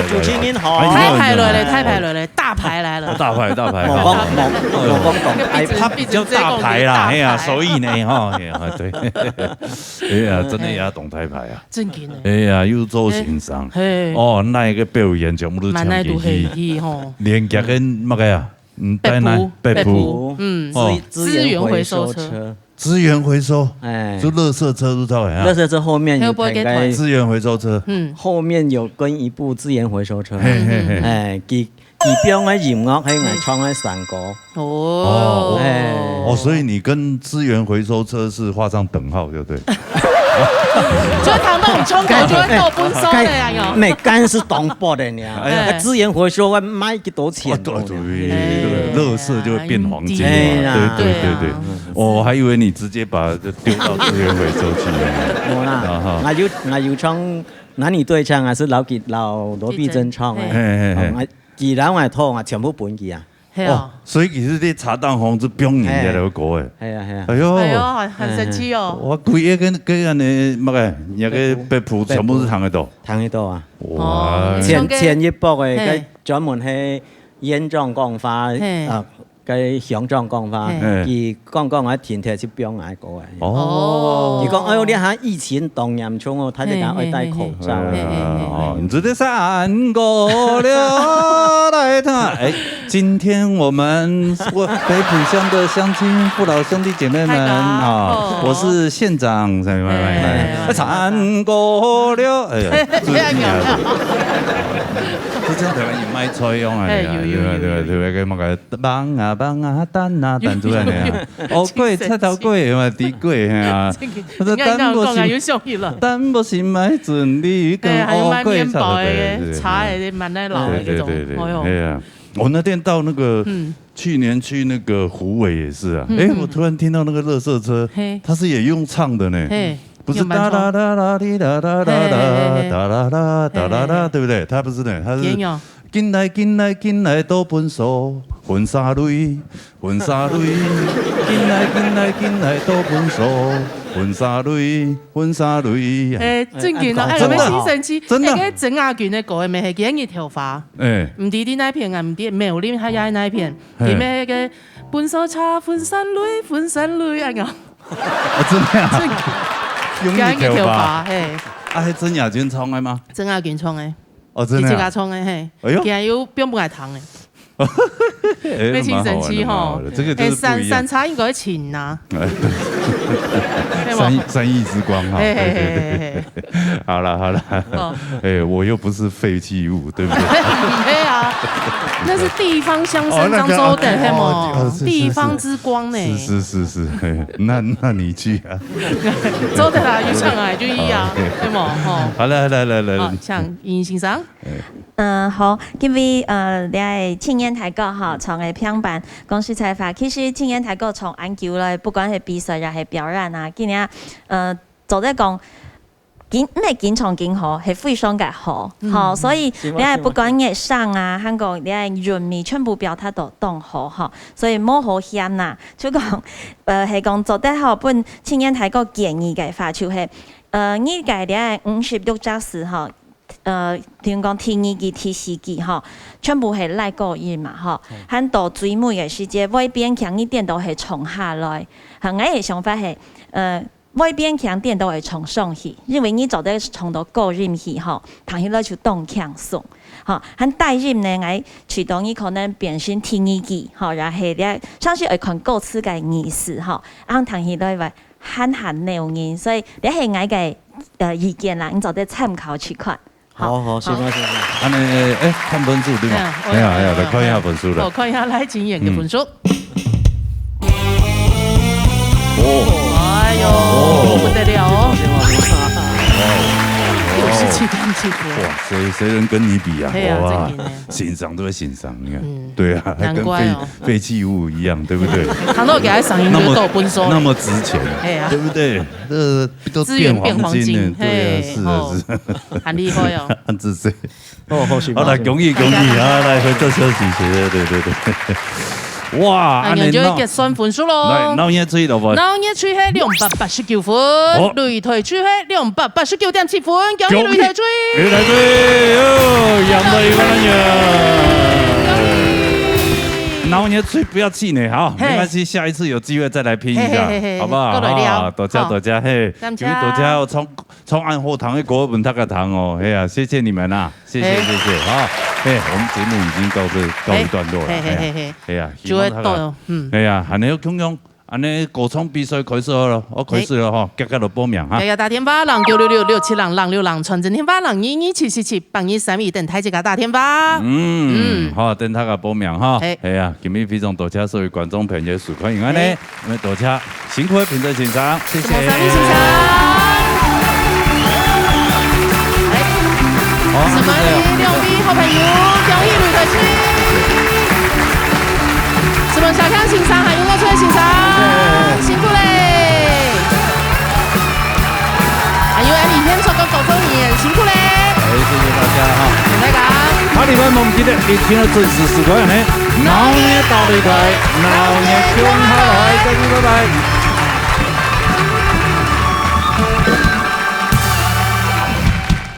主持人好，太牌来了，太牌来了，大牌来了，大牌，大牌，我讲讲，哎，他比较大牌啦，哎呀，所以呢，哈，哎呀，对，哎呀，真的也懂台牌啊，正经的，哎呀，又做欣赏，哦，那一个表演全部都抢进去，连夹跟乜个呀？北埔，资源回收车。资源回收，就垃圾车都到垃圾车后面有资源回收车，后面有跟一部资源回收车，其标喺鹽屋喺藝創喺山歌。所以你跟資源回收車是畫上等號，對不對？所以他們衝過就會到本收的呀，有。每間是東北的呢，資源回收我賣幾多錢？對，垃圾就會變黃金嘛。對，我還以為你直接把就丟到資源回收去。冇啦，我要創男女對唱啊，是老羅碧珍唱嘅。既然我拖啊，全部本機啊。所以其實啲茶蛋紅是標人嘅嗰個誒。係啊。哎呦，很神奇哦。我規個跟人哋乜嘅，那個北埔全部是躺喺度。躺喺度啊！哇！前一波嘅，佢專門係演狀講法啊。佢鄉長講法，佢講我天天去表演過嘅。佢講哎呦，你下疫情當嚴重哦，他就講要戴口罩。你這個山過了來他，今天我們北埔鄉的鄉親父老兄弟姐妹們啊，我是縣長，山過了，哎呀，這張台灣也賣菜用啊，對，個乜個幫啊蛋啊蛋出來呢，粿菜頭粿嘛，地粿啊，蛋不是買準的，跟粿差的，茶誒蠻耐老的那種，對啊，我那天到那個去年去那個虎尾也是啊，我突然聽到那個垃圾車，它是也用唱的呢。不是噠啦啦啦滴噠噠噠噠噠啦啦噠啦啦，對不對？他不是的，他是進來都本數，婚紗淚，進來都本數，婚紗淚。真嘅，哎，我們新神奇，真的。那個鄭亞娟的歌咪係幾日頭髮？唔知啲那片啊，唔知沒有你他呀那片，佢咩個本數差婚紗淚啊個。真的啊。用一條髮，係曾雅娟唱的嗎？曾雅娟唱的，真的。自家唱的，嘿，其實有變不愛唱的，非常神奇吼。山茶應該請啊，三億之光哈。好了，我又不是廢棄物，對不對？對啊，那是地方鄉紳張周的，嘿麼？地方之光呢？是，那你去啊？周的啦，就唱啊，就一樣，對麼？好，來，像尹先生。好，因為你係青年大哥哈，從嘅平板講實在話，其實青年大哥從研究咧，不管係比賽又係表演啊，今年就在講。咩經常經好係非常嘅好，所以你係不管嘅上啊，香港你係人民全部表達到當好嚇，所以冇好險呐。就講係講做得好，本青年大哥建議嘅話就係呢個你係56隻時嚇，點講第2季、第4季嚇，全部係來過日嘛嚇，很多最美嘅時節，外邊強一點都係衝下來，我嘅想法係外邊強點都會衝上去，因為你做得衝到高任去吼，躺起來就動強鬆，吼，很大任呢，我驅動你可能變成第2季，吼，然後咧上去會看歌詞嘅意思，吼，然後躺起來會很牛人，所以你係我嘅意見啦，你做得參考去看。好，謝謝。安尼看本書對嗎？來看一下本書啦。我看一下來景演嘅本書。哎呦，不得了哦！67點幾分？哇，誰人跟你比啊？哇，欣賞都會欣賞，你看，對啊，還跟廢棄物一樣，對不對？他都給他上映就夠本數，那麼值錢，對不對？都變黃金，對啊，是啊，很厲害哦，很自信。好來恭喜啊！來回做休息，對。哇！咁樣就結算分數咯。鬧嘢吹到噃。鬧嘢吹係289分，擂台吹係289.7分，恭喜擂台吹。擂台吹，贏到一個人。鬧嘢吹不要氣餒，好，沒關係，下一次有機會再來拼一下，好不好？多謝，嘿，各位多謝，從暗後堂嘅各位文塔嘅堂哦，哎呀，謝謝你們啊，謝謝，好。我们节目已经告一段落了。哎呀，就会到，哎呀，还能有共用。安尼歌唱比赛开始了，我开始了吼，大家都报名哈。大家打电话0966676676传真电话0227778232等台这个打电话。好，等大家报名哈。哎呀，今日非常多谢所有观众朋友收看，因为呢，我们多谢辛苦的评审欣赏，谢谢。欣赏。好，什么两位好朋友表演录的是。什么小康欣赏，还有我出来欣赏，辛苦嘞！还有李天硕跟狗周年，辛苦嘞！谢谢大家哈，谢谢大家。下礼拜我们记得你听了准时时段呢，闹热道理台，闹热中下来，再见，拜拜。